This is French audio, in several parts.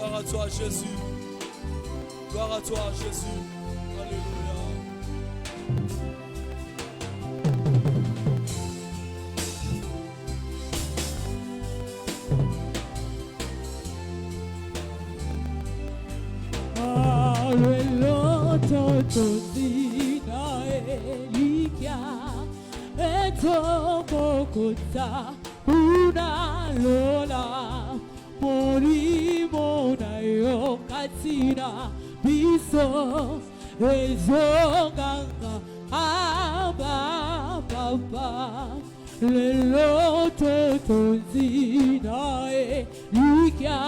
Gloire à toi, Jésus. Gloire à toi, Jésus. Alléluia. Alléluia, Elikia, Etomokota, Una Lola, Morimona yo katina, Biso, Ezonganga, Abba, Papa, Leloto Tonzina, Elikia,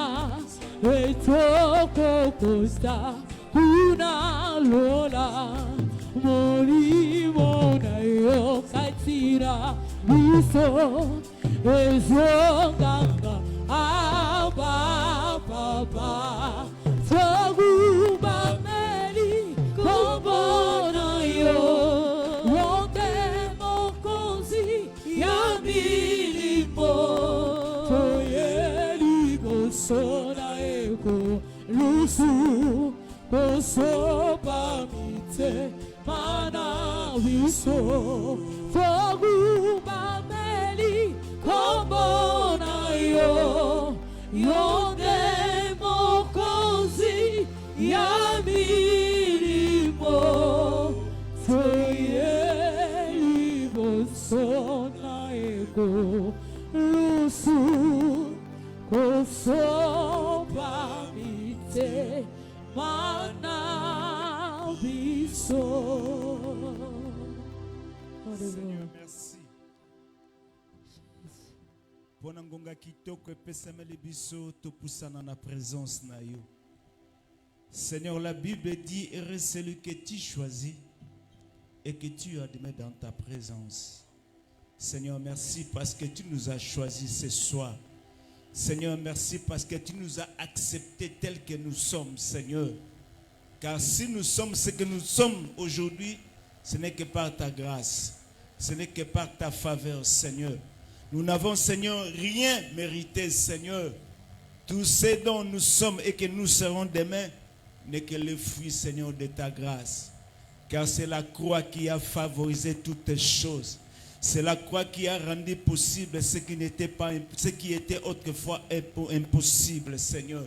Etokokosta, Una Lola, Morimona yo katina, Biso, Ezonganga, Abba, Papa, Soguba Meli, Kombona yo, Ronde Mokozi, Yamilipo, Toyeli Gosona Eko, Lusu, Kosopa Mite, Mana Viso, Soguba Meli, Kombona yo, Yonde Mokozi, Yamilimo, Toyeli Bosona Ego, Lusu, Kosoba Mite, Mana Viso. Seigneur, merci. Ponangonga kitoko epesama lebiso topusana na présence na yo. Seigneur, la Bible dit heureux celui que tu choisis et que tu admets dans ta présence. Seigneur, merci parce que tu nous as choisis ce soir. Seigneur, merci parce que tu nous as acceptés tels que nous sommes, Seigneur. Car si nous sommes ce que nous sommes aujourd'hui, ce n'est que par ta grâce. Ce n'est que par ta faveur, Seigneur. Nous n'avons, Seigneur, rien mérité, Seigneur. Tout ce dont nous sommes et que nous serons demain n'est que le fruit, Seigneur, de ta grâce. Car c'est la croix qui a favorisé toutes les choses. C'est la croix qui a rendu possible ce qui n'était pas, ce qui était autrefois impossible, Seigneur.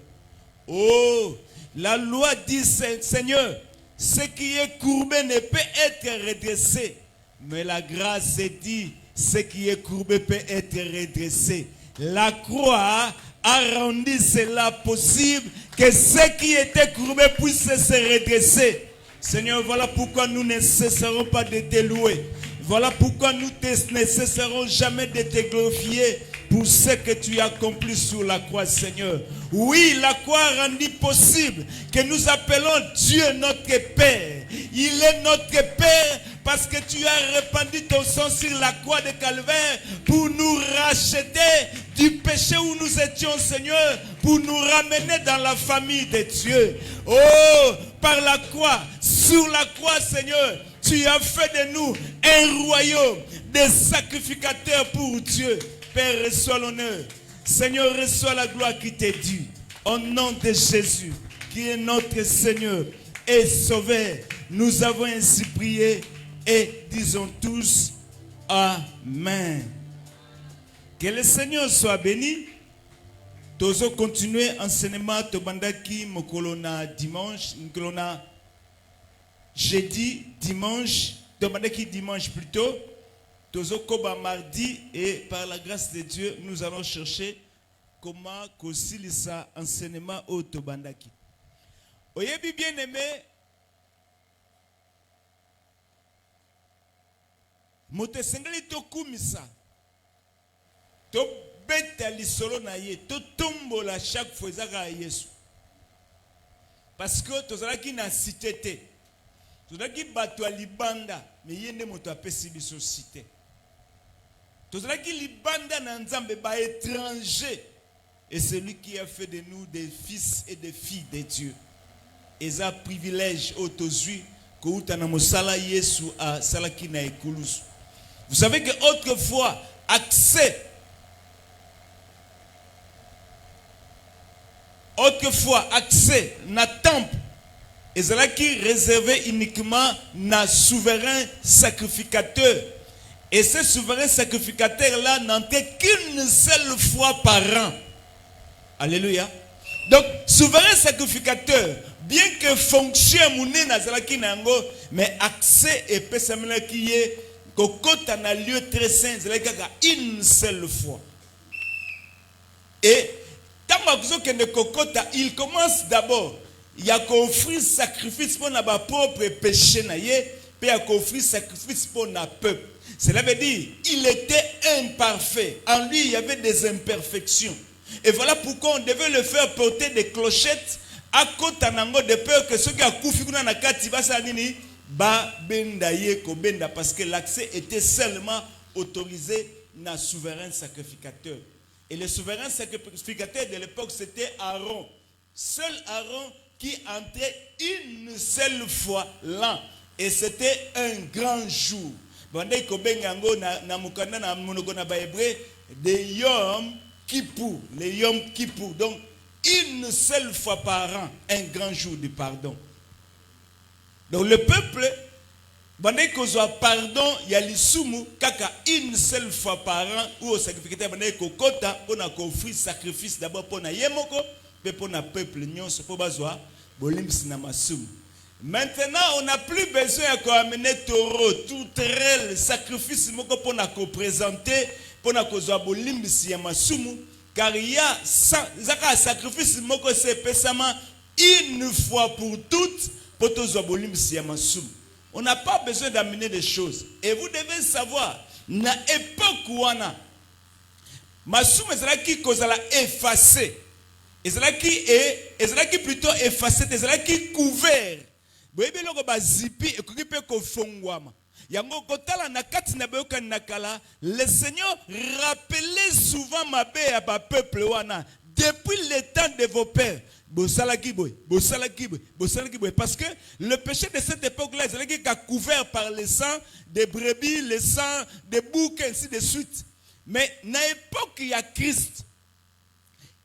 Oh, la loi dit, Seigneur, ce qui est courbé ne peut être redressé. Mais la grâce dit, ce qui est courbé peut être redressé. La croix a rendu cela possible, que ce qui était courbé puisse se redresser. Seigneur, voilà pourquoi nous ne cesserons pas de te louer. Voilà pourquoi nous ne cesserons jamais de te glorifier pour ce que tu as accompli sur la croix, Seigneur. Oui, la croix a rendu possible que nous appelons Dieu notre Père. Il est notre Père parce que tu as répandu ton sang sur la croix de Calvaire pour nous racheter du péché où nous étions, Seigneur, pour nous ramener dans la famille de Dieu. Oh, par la croix, sur la croix, Seigneur, tu as fait de nous un royaume, des sacrificateurs pour Dieu. Père, reçois l'honneur. Seigneur, reçois la gloire qui t'est due. Au nom de Jésus, qui est notre Seigneur et Sauveur, nous avons ainsi prié et disons tous Amen. Que le Seigneur soit béni. Nous allons continuer l'enseignement de Bandaki Mokolona dimanche, Mokolona jeudi, dimanche, de Bandaki dimanche plutôt. Tozokoba mardi et par la grâce de Dieu, nous allons chercher comment kosilisa enseignement au Tobandaki. Oyebi bien aimé, mote sengeli to kumisa, to beta lisolo na ye, to tombola chaque fois ezaka Yesu. Parce que tozalaki na cité te, tozalaki bato libanda, mais yende moto apesi biso cité. Tozalaki libanda na nzambe ba étranger, et celui qui a fait de nous des fils et des filles de Dieu. Et ça privilège autozui que utana mosala Yesu a salaki na ekulusu. Vous savez que autrefois accès Autrefois, accès na temple, et cela qui réservé uniquement na souverain sacrificateur. Et ce souverain sacrificateur-là n'entrait qu'une seule fois par an. Alléluia. Donc, souverain sacrificateur, bien que fonction moune nazalaki nango, mais accès et pesamela qui est kokota na lieu très saint, une seule fois. Et il commence d'abord, il y a offrir sacrifice pour notre propre péché, puis il y a offrir sacrifice pour notre peuple. Cela veut dire il était imparfait. En lui, il y avait des imperfections. Et voilà pourquoi on devait le faire porter des clochettes à côté de peur que ceux qui ont koufi kuna na kati basa nini ba benda ye ko benda, parce que l'accès était seulement autorisé na souverain sacrificateur. Et le souverain sacrificateur de l'époque, c'était Aaron. Seul Aaron qui entrait une seule fois l'an. Et c'était un grand jour. De Yom Kippour. Les Yom Kippour. Donc, une seule fois par an, un grand jour de pardon. Donc, le peuple, pardon, il y a l'isumu, kaka une seule fois par an, ou au sacrificateur, on a offert sacrifice d'abord pour na yemoko, puis pour na peuple, pour bazwa, bolimsi na masum. Maintenant, on n'a plus besoin d'amener taureau, tout réel, sacrifice pour na présenter, pour na kozwa bolimsi ya masumu, car il y a sacrifice moko c'est pesama une fois pour toutes, pour tozwa bolimsi ya masumu. On n'a pas besoin d'amener des choses. Et vous devez savoir, na époque où on a, Massoum est kozala effacé. Ezala qui plutôt effacé, ezala qui couvert. Boyebe loko ba zipi et qui peut kofongwama. Yango kotala na kati na beyoka nakala, le Seigneur rappelait souvent ma bé à ba peuple wana depuis le temps de vos pères. Parce que le péché de cette époque-là, c'est couvert par le sang des brebis, le sang des boucs, ainsi de suite. Mais dans l'époque, il y a Christ.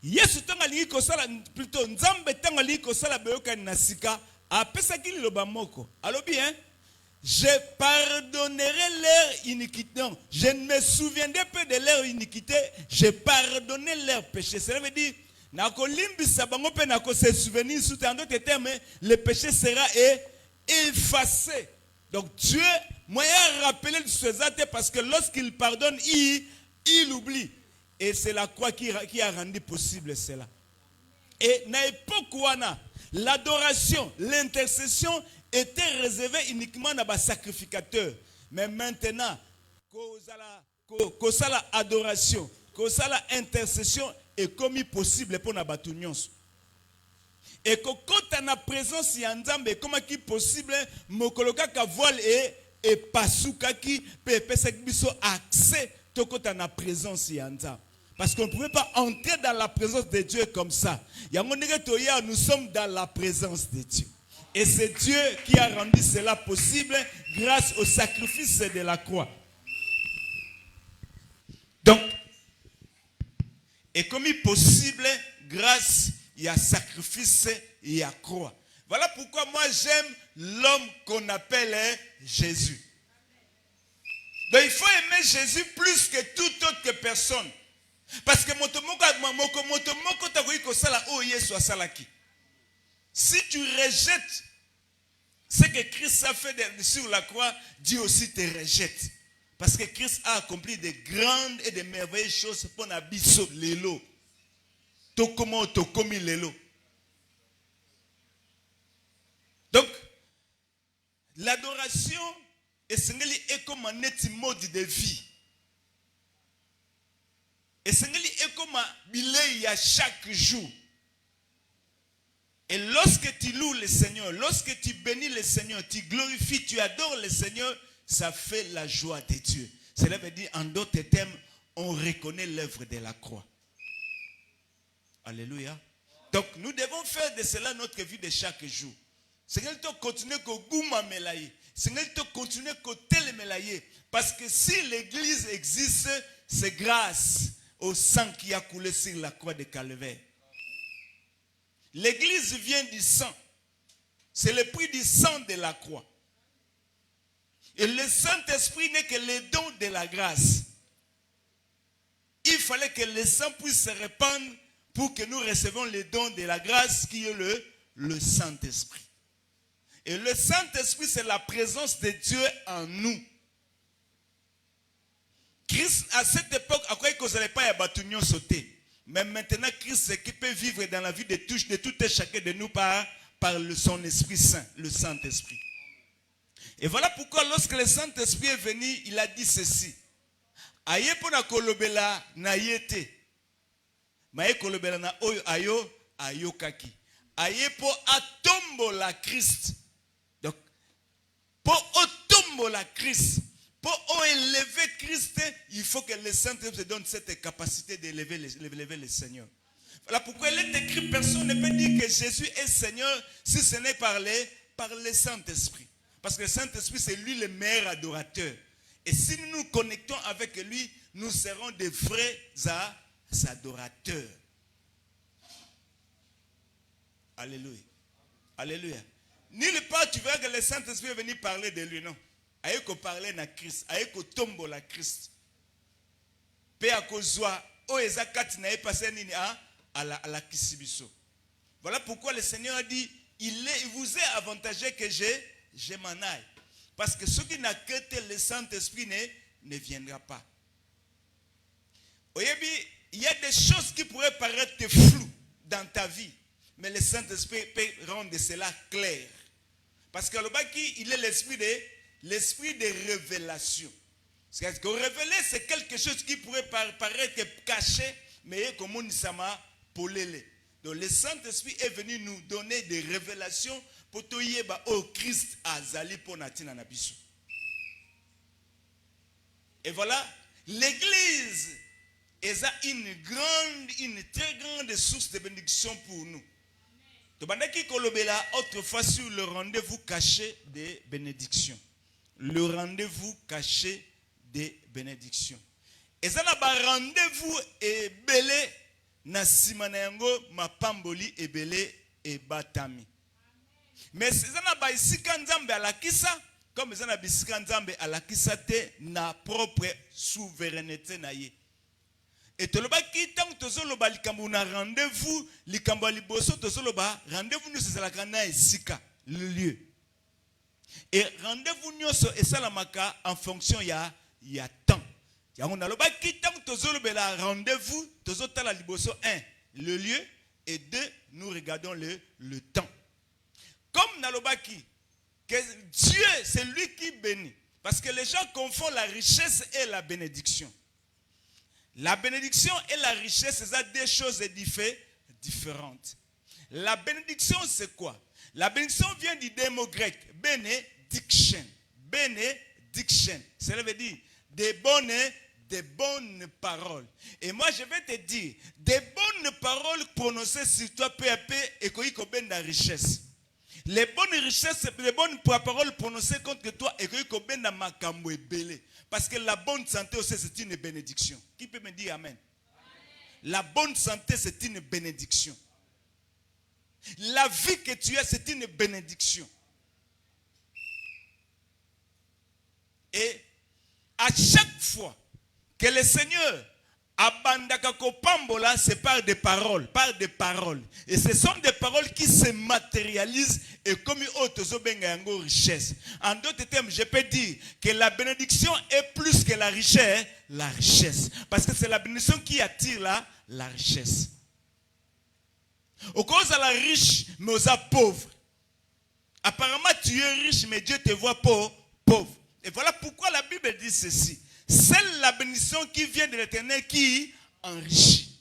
Yesu tangali ko sala plutôt nzambe tangali ko sala beyoka nasika apesa kili loba moko. Alors bien, je pardonnerai leur iniquité. Non, je ne me souviendrai pas de leur iniquité, je pardonnerai leur péché. Cela veut dire se souvenir sous en d'autres termes, le péché sera effacé. Donc Dieu m'a rappelé de ce acte parce que lorsqu'il pardonne, il oublie. Et c'est la croix qui a rendu possible cela. Et dans l'époque où on a l'adoration, l'intercession était réservée uniquement à des sacrificateurs. Mais maintenant, que la adoration, que la intercession est commis possible pour na union. Et que quand on a présence yanzambe, comment qui possible mokoloka ka voile et pasuka qui peut accès to quand on a présence yanzambe. Parce qu'on ne pouvait pas entrer dans la présence de Dieu comme ça. Nous sommes dans la présence de Dieu. Et c'est Dieu qui a rendu cela possible grâce au sacrifice de la croix. Donc, est commis possible grâce à sacrifice et à croix. Voilà pourquoi moi j'aime l'homme qu'on appelle Jésus. Donc il faut aimer Jésus plus que toute autre personne. Parce que si tu rejettes ce que Christ a fait sur la croix, Dieu aussi te rejette. Parce que Christ a accompli de grandes et de merveilleuses choses pour n'abisso l'élo. Tokomi l'élo. Donc, l'adoration est comme un mode de vie. Et est comme un billet à chaque jour. Et lorsque tu loues le Seigneur, lorsque tu bénis le Seigneur, tu glorifies, tu adores le Seigneur, ça fait la joie de Dieu. Cela veut dire, en d'autres termes, on reconnaît l'œuvre de la croix. Alléluia. Donc, nous devons faire de cela notre vie de chaque jour. Seigneur, tu continues à gouma melaye. Seigneur, tu continues à tel melaye. Parce que si l'église existe, c'est grâce au sang qui a coulé sur la croix de Calvaire. L'église vient du sang. C'est le prix du sang de la croix. Et le Saint-Esprit n'est que le don de la grâce. Il fallait que le sang puisse se répandre pour que nous recevions le don de la grâce qui est le Saint-Esprit. Et le Saint-Esprit, c'est la présence de Dieu en nous. Christ, à cette époque, à quoi il ne savait pas y avoir sauté. Mais maintenant, Christ, c'est qui peut vivre dans la vie de tout et chacun de nous par son Esprit Saint, le Saint-Esprit. Et voilà pourquoi lorsque le Saint-Esprit est venu, il a dit ceci. Aye pona kolobela na yete. Maye kolobela na oyo ayo kaki. Aye po atombo la Christ. Donc, pour atombo la Christ, pour élever Christ, il faut que le Saint-Esprit donne cette capacité d'élever le Seigneur. Voilà pourquoi il est écrit, personne ne peut dire que Jésus est Seigneur si ce n'est par le Saint-Esprit. Parce que le Saint-Esprit, c'est lui le meilleur adorateur. Et si nous nous connectons avec lui, nous serons des vrais adorateurs. Alléluia. Alléluia. Nulle part tu verras que le Saint-Esprit est venu parler de lui, non. Aïe ko parler na Christ, aïe ko tombo la Christ. Pe akozwa o ezakati na passé nini à la kisibiso. Voilà pourquoi le Seigneur a dit, il vous est avantageux que je m'en aille. Parce que ceux qui n'acceptent le Saint-Esprit ne viendra pas. Il y a des choses qui pourraient paraître floues dans ta vie. Mais le Saint-Esprit peut rendre cela clair. Parce que le baki, il est l'esprit de révélation. Parce que révéler, c'est quelque chose qui pourrait paraître caché, mais comme on dit, polélé. Donc le Saint-Esprit est venu nous donner des révélations pour te yeba au Christ azali pour natina nabiso. Et voilà, l'église est une très grande source de bénédiction pour nous. Tobandaki kolobela autrefois sur le rendez-vous caché des bénédictions. Le rendez-vous caché des bénédictions. Et ça n'a pas rendez-vous et belé na simana yango mapamboli et belé et batami. Mais c'est ça n'a pas ici kanzambe à la kissa comme ça n'a pas ici kanzambe à la kissa te na propre souveraineté na ye. Et te loba ki tant tozo loba likambo na rendez-vous likambo liboso tozo loba rendez-vous nous c'est la kana esika le lieu. Et rendez-vous nyoso esalamaka en fonction ya temps. Ya on a loba ki tant tozo loba la rendez-vous tozo tala liboso 1 le lieu et 2 nous regardons le temps. Comme Nalobaki, que Dieu, c'est lui qui bénit. Parce que les gens confondent la richesse et la bénédiction. La bénédiction et la richesse, c'est deux choses différentes. La bénédiction, c'est quoi? La bénédiction vient du mot grec, bénédiction. Bénédiction. Cela veut dire des bonnes paroles. Et moi, je vais te dire, des bonnes paroles prononcées sur toi peu à peu et qu'on y la richesse. Les bonnes richesses, les bonnes paroles prononcées contre toi et que na makambo ebele. Parce que la bonne santé aussi c'est une bénédiction. Qui peut me dire amen? La bonne santé c'est une bénédiction. La vie que tu as c'est une bénédiction. Et à chaque fois que le Seigneur abandaka kopambola, c'est par des paroles, Et ce sont des paroles qui se matérialisent et comme autres benga yango richesse. En d'autres termes, je peux dire que la bénédiction est plus que la richesse. Parce que c'est la bénédiction qui attire la richesse. Au cause à la riche, mais aux pauvres. Apparemment, tu es riche, mais Dieu te voit pauvre. Et voilà pourquoi la Bible dit ceci. C'est la bénédiction qui vient de l'Éternel qui enrichit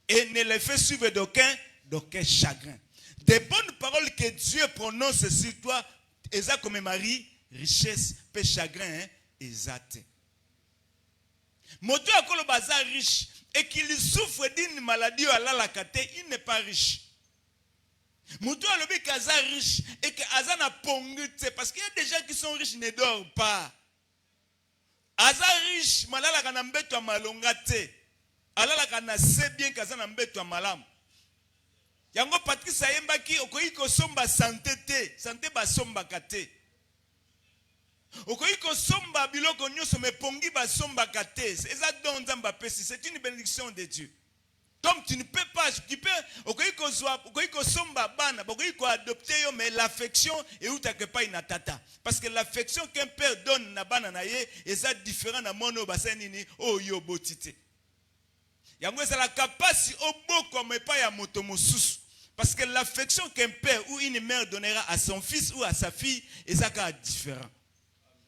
et ne les fait suivre d'aucun chagrin. Des bonnes paroles que Dieu prononce sur toi, eza comme Marie, richesse, peu chagrin, exact. Moto akolo baza riche et qu'il souffre d'une maladie à la kate, il n'est pas riche. Moto alobi kaza riche et que azana pongute parce qu'il y a des gens qui sont riches ne dorment pas. Aza riche, malala kana mbeto malonga te. Alala kana se bien kaza na mbeto malam. Yango Patrice ayembaki okoki kosomba santé te, santé basomba kate. Okoki kosomba biloko nyonso me pongi basomba kate. Eza don Nzamba pesi, c'est une bénédiction de Dieu. Comme tu ne peux pas, tu peux okoki kosomba bana, okoki ko adopter yo mais l'affection et ou take pas inatata. Parce que l'affection qu'un père donne na bana na ye, eza différent na mono basani ni o yo botite. Yango eza la capacité oboko mais pas ya moto mosusu. Parce que l'affection qu'un père ou une mère donnera à son fils ou à sa fille, est différent.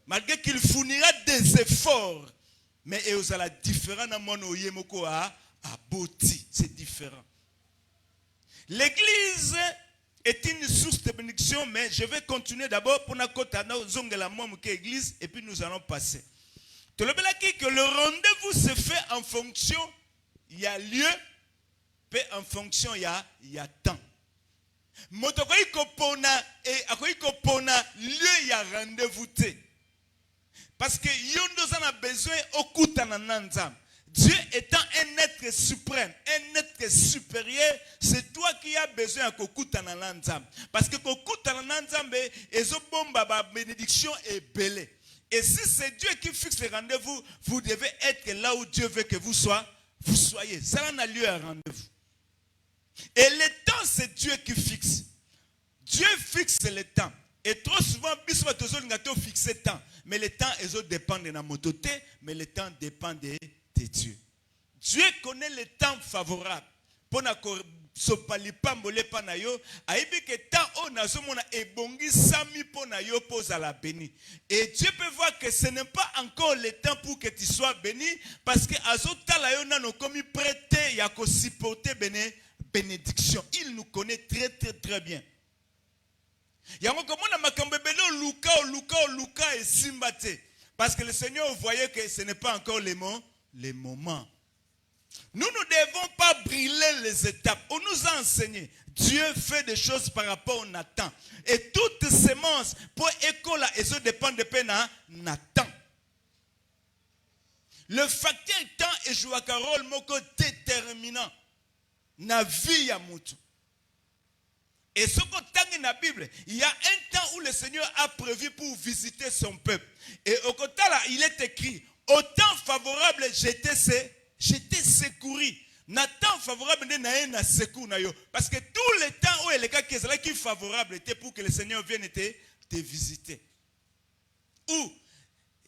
Malgré qu'il fournira des efforts, mais il y a différent dans mon oyemoko à boti, c'est différent. L'église est une source de bénédiction, mais je vais continuer d'abord pour l'église et puis nous allons passer. Tu le que le rendez-vous se fait en fonction, il y a lieu, puis en fonction, il y a temps. Moto ko pona lieu il y a rendez-vous te. Parce que yondo a besoin okutana nanzam. Dieu étant un être suprême, un être supérieur, c'est toi qui as besoin à kokutana nanzam. Parce que kokutana nanzam ezo bomba ba bénédiction est belle. Et si c'est Dieu qui fixe le rendez-vous, vous devez être là où Dieu veut que vous soyez. Ça n'a lieu à rendez-vous. Et le temps, c'est Dieu qui fixe. Dieu fixe le temps. Et trop souvent, nous fixé le temps. Mais le temps, dépend de la mototé, mais le temps dépend de Dieu. Dieu connaît le temps favorable. Pour sopali pambole panayo aibi que temps on a zomona ebongi sami ponayo pose à la béni. Et Dieu peut voir que ce n'est pas encore le temps pour que tu sois béni parce que azotala yo nano komi prêté ya ko supporter bénédiction. Il nous connaît très très très bien. Yango komona makambe belo luka et simbate parce que le Seigneur voyait que ce n'est pas encore les moments. Nous ne devons pas brûler les étapes. On nous a enseigné. Dieu fait des choses par rapport au Nathan. Et toute sémence pour école et ça dépend de peine à Nathan. Le facteur temps est joué un rôle déterminant na vie ya mutu. Et ce qu'on tient dans la Bible, il y a un temps où le Seigneur a prévu pour visiter son peuple. Et au côté là, il est écrit, au temps favorable, j'étais secouru. Nathan favorable na secours na yo. Parce que tout le temps où il est favorable était pour que le Seigneur vienne te visiter. Ou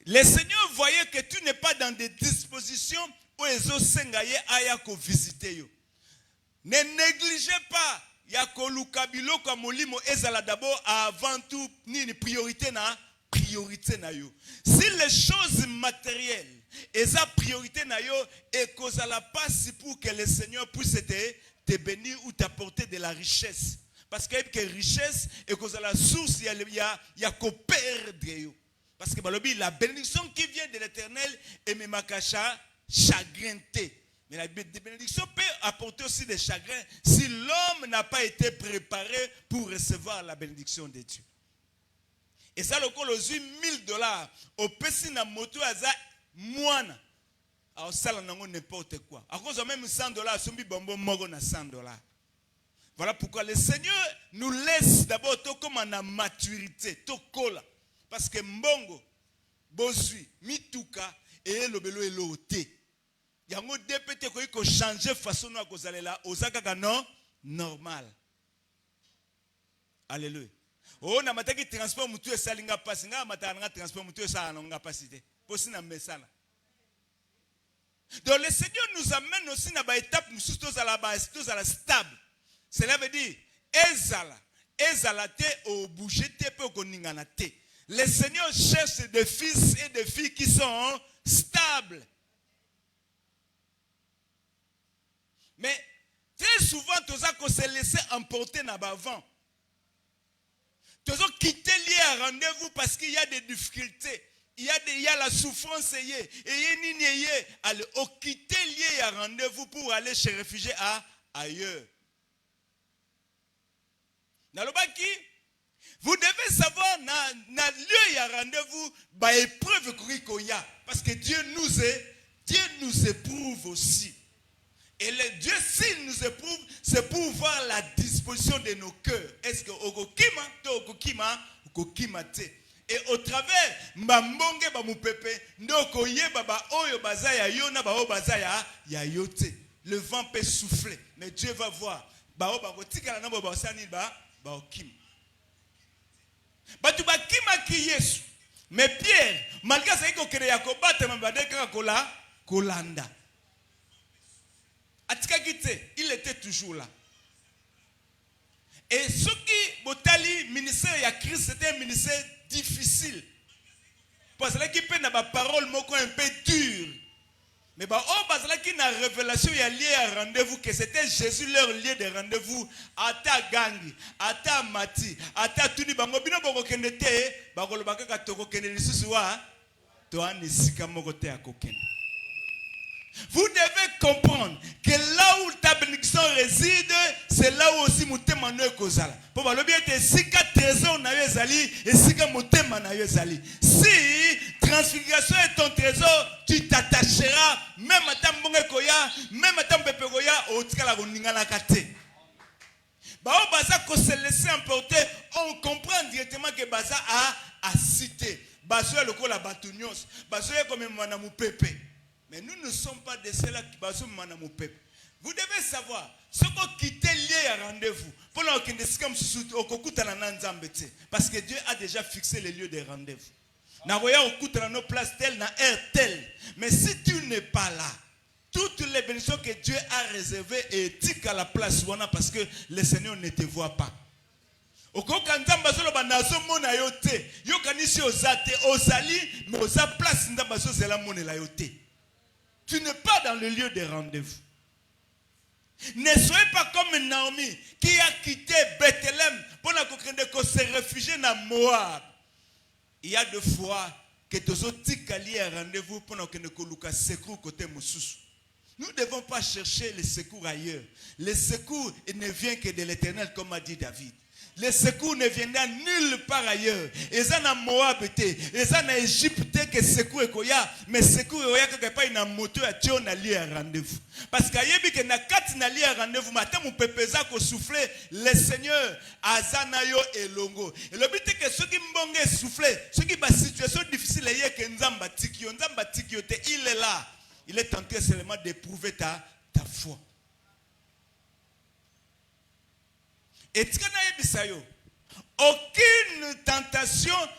le Seigneur voyait que tu n'es pas dans des dispositions où les autres sengaye aya ko visiter yo. Ne négligez pas yako lukabilo kwa molimo ezala d'abord avant tout ni priorité na yo. Si les choses matérielles et sa priorité na yo et cause à la passe pour que le Seigneur puisse te bénir ou t'apporter de la richesse. Parce que richesse et cause à la source il y a qu'au perdre yo. Parce que la bénédiction qui vient de l'Éternel est même chagrinté. Mais la bénédiction peut apporter aussi des chagrins si l'homme n'a pas été préparé pour recevoir la bénédiction de Dieu. Et ça, le col aux $1000 au pessi na moto aza moine. Alors ça, là, n'importe quoi. À cause de même $100, sombi bombo mogo na $100. Voilà pourquoi le Seigneur nous laisse d'abord tout comme en maturité, tout cola. Parce que mbongo, bosui, mituka, et le belo et l'oté. Yango dépêté ko changer façon à cause de là, osaka non normal. Alléluia. Oh na mataki transport mutu esalinga pasi nga matanga transport mutu esalinga pasi te. Posi na mesana. Donc le Seigneur nous amène aussi na ba étape musu à la stable. Cela veut dire ezala te au bouger te pe ko ningana te. Le Seigneur cherche des fils et des filles qui sont stables. Mais très souvent, tu as se laisser emporter dans le vent. Tu as quitté lié à rendez-vous parce qu'il y a des difficultés. Il y a la souffrance. Et il y a quitté lié à rendez-vous pour aller se réfugier ailleurs. Dans le baki, vous devez savoir, dans lieu à rendez-vous, bah épreuve qu'il y a. Parce que Dieu nous éprouve aussi. Et le Dieu, s'il nous éprouve, c'est pour voir la disposition de nos cœurs. Est-ce que okokima to okokima okokima te? Et au travers mbambonge ba mupepe ndoko yeba ba oyo bazaya yona ba o bazaya ya yote. Le vent peut souffler, mais Dieu va voir. Ba o ba kotika na ba osani ba okima. Ba tu ba kima ki Yesu. Mais Pierre, malgré ça ko kere yakobata mabade kaka kolanda. Il était toujours là. Et ce qui botali ministère ya Christ, c'était un ministère difficile. Parce qu'il peut avoir parole un peu dure. Mais parce qu'il y a une révélation, il y a lié à rendez-vous, que c'était Jésus leur lieu de rendez-vous. Ata gangi, ata mati, ata tuni bango bino boko kenete, bakolo bakaka toko keneli susuwa, toa nisika moko te akokene. Vous devez comprendre que là où ta bénédiction réside, c'est là où aussi mutema no ekozala. Pour balobi ete sika trésor na yo ezali, et sika mutema na yo ezali. Si transfiguration est ton trésor, tu t'attacheras même à ta mbonge koya, même à ta mpepe koya, otikala koningana kate. Bao baza ko se laisser emporter, on comprend directement que baza a cité. Bazo ya lokola batunios, bazo ya comme mwana mupepe. Mais nous ne sommes pas de ceux-là qui basent mon peuple. Vous devez savoir, ce qu'on quitte lié à rendez-vous. Parce que Dieu a déjà fixé les lieux de rendez-vous. Nos places telles, na air tel. Mais si tu n'es pas là, toutes les bénédictions que Dieu a réservées et tic à la place parce que le Seigneur ne te voit pas. Tu n'es pas dans le lieu de rendez-vous. Ne soyez pas comme Naomi qui a quitté Bethléem pour se réfugier dans Moab. Il y a deux fois que tu as un rendez-vous pour que secours côté Moussous. Nous ne devons pas chercher le secours ailleurs. Le secours ne vient que de l'Éternel, comme a dit David. Les secours ne viennent nulle part ailleurs. Ils sont en Moab, ils sont en Égypte, que secours est koya, mais secours est koya que pas une moto à Dieu n'a lié à rendez-vous. Parce qu'il y a que na kat n'a lié à rendez-vous, matin mon pépeza ko souffler, le Seigneur azanayo et longo. Et le but est que ceux qui m'bongé souffler, ceux qui ba situation difficile est que nzamba tikio il est là. Il est tenté seulement d'éprouver ta foi. Et aucune tentation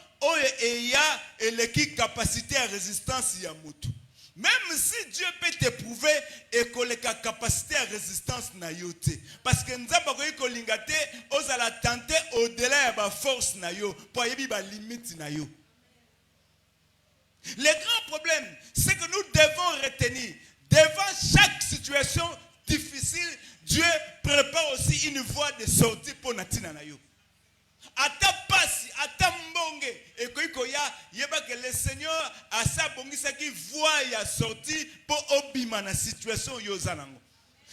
et qui capacité à résistance yamutu. Même si Dieu peut t'éprouver et que les capacité à résistance na yote. Parce que nous avons kolingate osala tenter au-delà de la force na yo pour yebi ba limite na yo. Le grand problème, c'est que nous devons retenir devant chaque situation difficile, Dieu prépare aussi une voie de sortie pour Natina Nayo. Ata pasi, ata mbonge, et que le Seigneur a sa bongisa qui voie ya sortie pour obima na situation yozanango.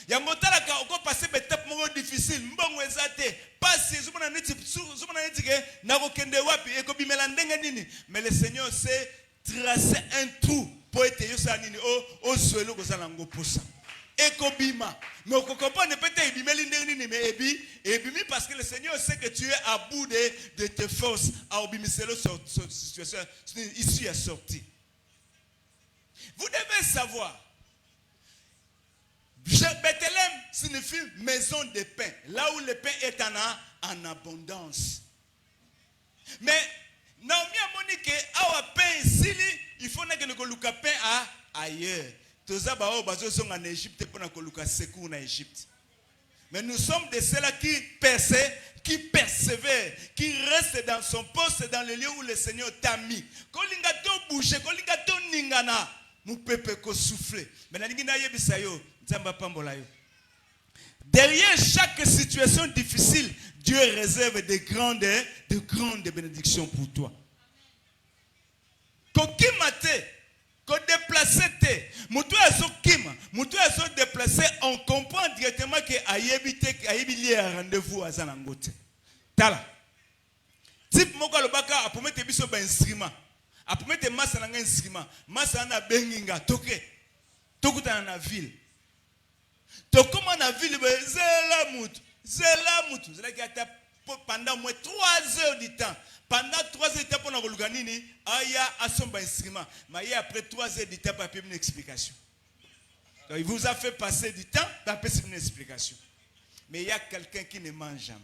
Yangotala ka oko passer étape mo difficile, mbongo ezate, pasi zumana neti ke na kokende wapi e ko bimela ndenge nini, mais le Seigneur sait tracer un trou pour être yosanini o swelo kozanango posa. Ekobima. Mais on comprend peut-être ebimi parce que le Seigneur sait que tu es à bout de tes forces à obimiser cette situation ici à sortir. Vous devez savoir, Bethléem signifie maison de pain, là où le pain est en abondance. Mais Naomi a dit que awa pain ici, il faut que le pain ailleurs. En Égypte pour en Égypte. Mais nous sommes de ceux-là qui persévèrent, qui restent dans son poste, dans le lieu où le Seigneur t'a mis. Kolingato bouche, kolingato ningana, mon peuple ko souffler. Mais na yebisayo, nzamba pambola yo. Derrière chaque situation difficile, Dieu réserve de grandes bénédictions pour toi. Kokimate déplacer déplacer, on comprend directement que ayebi a rendez-vous à Zanangote. Tala. Type moko lobaka a promettre biso ba instrument. A promettre massa na instrument. Massa na benginga toke. Tokuta na ville. To comment on a vu le Zelamout. C'est là qu'il y a pendant au moins 3 heures du temps. Pendant 3 heures du temps, pour nous organiser, il y a à son instrument. Mais après 3 heures du temps, il y a une explication. Donc, il vous a fait passer du temps, il y a une explication. Mais il y a quelqu'un qui ne mange jamais.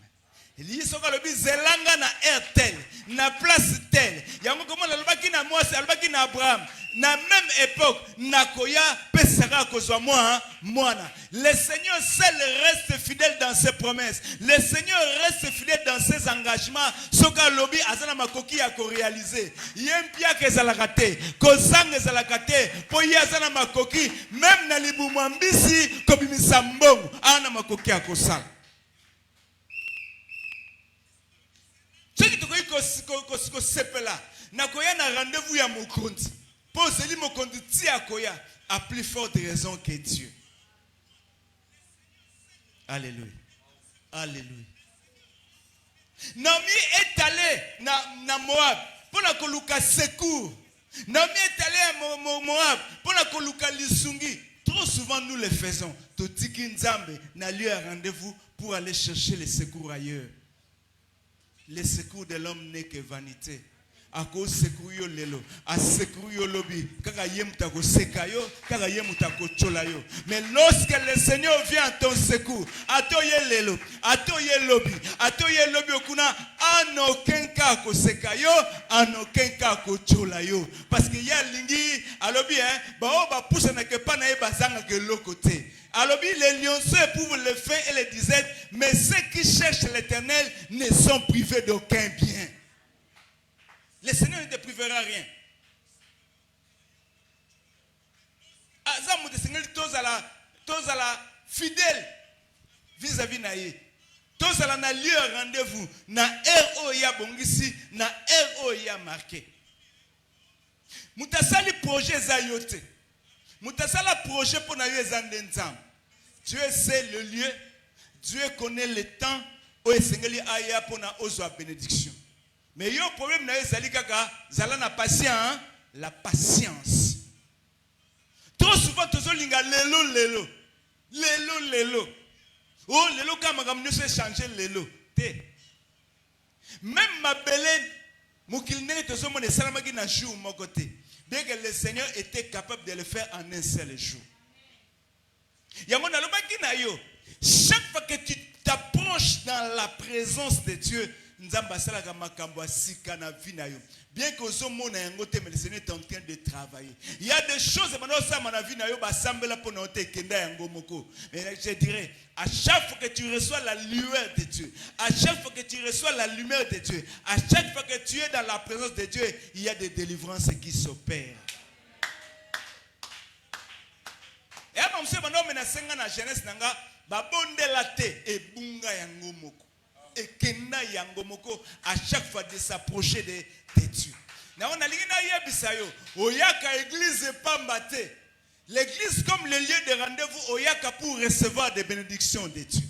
Il y a zelanga na air tel, na place tel. Il y a comment l'albaki na Moïse, l'albaki na Abraham. Na même époque, na koya pesera kozwa moana. Le Seigneur seul reste fidèle dans ses promesses. Le Seigneur reste fidèle dans ses engagements. Soka lobi azana makoki ya ko réaliser. Yempia ke zalakate, kozanga zalakate, po yazana makoki même na libumambisi ko bimisa mbongo ana makoki ya kosala. Ce qui te dit que c'est là, na koya na rendez-vous ya mokonzi. Posez-lui mokonzi ti ya koya à plus forte raison que Dieu. Alléluia. Alléluia. Naomi est allé na Moab pour la koluka secours. Naomi est allé à Moab pour la koluka lisungi. Trop souvent nous le faisons. Totiki nzambe na lieu à rendez-vous pour aller chercher les secours ailleurs. Le secours de l'homme n'est que vanité. A cause secours yo lelo, a secours yo lobi, kaka yemuta ko sekayo, kaka yemuta ko cholayo. Mais lorsque le Seigneur vient à ton secours, à to ye lelo, à to ye lobi okuna, en aucun cas ko sekayo, en aucun cas ko cholayo. Parce que ya lingi, alobi ba pousse na ke pa na e bazanga ke l'autre. Alors les lionceaux éprouvent le faim et les disettes, mais ceux qui cherchent l'Éternel ne sont privés d'aucun bien. Le Seigneur ne te privera rien. Azam de Seigneur tous à la fidèle vis-à-vis naïe. Tous à la lieu rendez-vous na RO ya bongisi na RO ya marqué. Mutasali projet zayote. Mutasala projet pour na yezandenzam. Dieu sait le lieu, Dieu connaît le temps où Seigneur aya pour na ozo bénédiction. Mais il y a un problème na ezali kaka zala na patience, la patience. Trop souvent tozo linga lelo. Oh lelo kama kamne se changer lelo. Te. Même ma belle mukilne tozo mone salama ki na jour mon côté. Bien que le Seigneur était capable de le faire en un seul jour. Chaque fois que tu t'approches dans la présence de Dieu, bien que le Seigneur est en train de travailler. Il y a des choses mais je dirais, à chaque fois que tu reçois la lueur de Dieu, à chaque fois que tu reçois la lumière de Dieu, à chaque fois que tu es dans la présence de Dieu, il y a des délivrances qui s'opèrent. Et à mon moment, na jeunesse nanga babonde la te et bunga yango moko et kenda yango moko à chaque fois de s'approcher de Dieu. Na on a lingina yebisayo oyaka église pambate. L'église comme le lieu de rendez-vous oyaka pour recevoir des bénédictions de Dieu.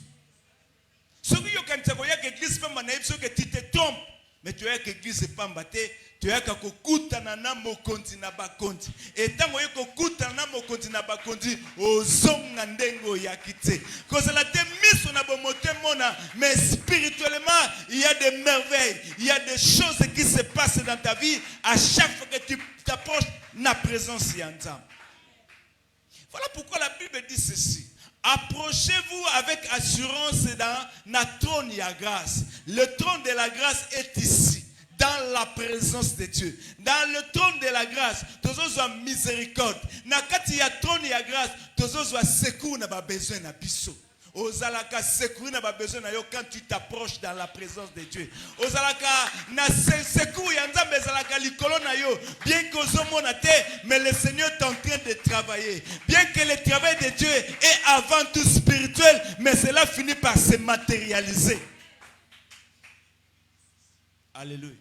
Ce qui est quand tu as église pambate, que tu te trompes, mais tu as église pambate. Tu as kokutana na mokonzi na bakonzi. Et tant que kokutana na mokonzi na bakonzi, ozonga ndengo ya kite. Cause la te mise na bomote mona, mais spirituellement, il y a des merveilles, il y a des choses qui se passent dans ta vie à chaque fois que tu t'approches la présence d'Anzam. Voilà pourquoi la Bible dit ceci. Approchez-vous avec assurance dans la trône de la grâce. Le trône de la grâce est ici. Dans la présence de Dieu. Dans le trône de la grâce, tu as miséricorde. Nakati ya trône de la grâce, tu as secours na ba besoin na biso. Ozalaka secours na ba besoin na yo quand tu t'approches dans la présence de Dieu. Ozalaka na secours ya nzambe zalaka likolo na yo. Bien que ozomona te, mais le Seigneur est en train de travailler. Bien que le travail de Dieu est avant tout spirituel, mais cela finit par se matérialiser. Alléluia.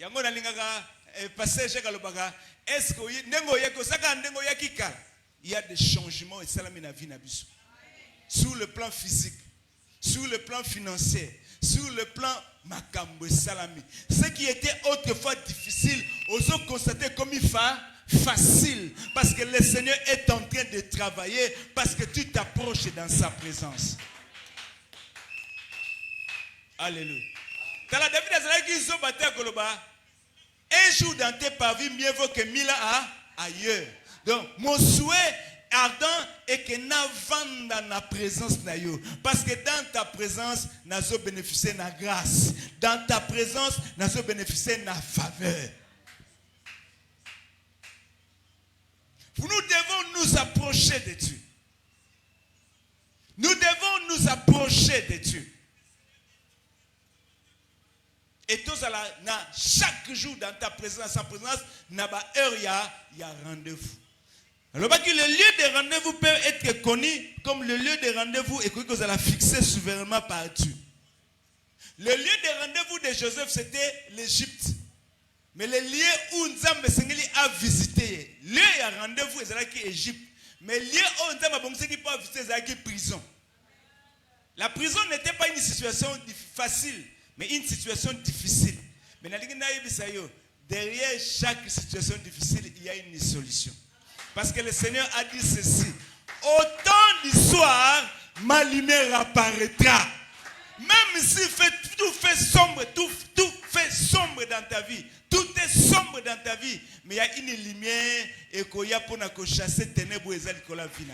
Yango na lingaka passage kalobaga est-ce que ndengo yako saka ndengo yakika il y a des changements et salami na vie na biso. Sur le plan physique, sur le plan financier, sur le plan makambo salami. Ce qui était autrefois difficile, oso constater comme il facile parce que le Seigneur est en train de travailler, parce que tu t'approches dans sa présence. Alléluia. Un jour dans tes parvis, mieux vaut que 1000 ailleurs. Donc, mon souhait ardent est que na vanda na présence na yo. Parce que dans ta présence, nous avons bénéficié de la grâce. Dans ta présence, nous avons bénéficié de la faveur. Nous devons nous approcher de Dieu. Nous devons nous approcher de Dieu. Et tout ça, chaque jour dans ta présence, sa présence, il y a rendez-vous. Alors, le lieu de rendez-vous peut être connu comme le lieu de rendez-vous et que vous allez fixer souverainement par Dieu. Le lieu de rendez-vous de Joseph, c'était l'Égypte. Mais le lieu où Nzambe Sengeli a visité, le lieu de rendez-vous, c'est l'Égypte. Mais le lieu où Nzambe Sengeli a visité, c'est la prison. La prison n'était pas une situation facile, mais une situation difficile. Mais derrière chaque situation difficile, il y a une solution. Parce que le Seigneur a dit ceci: au temps du soir, ma lumière apparaîtra. Même si tout fait sombre, tout fait sombre dans ta vie, tout est sombre dans ta vie, mais il y a une lumière et qu'il y a pour chasser ténèbres et la vie.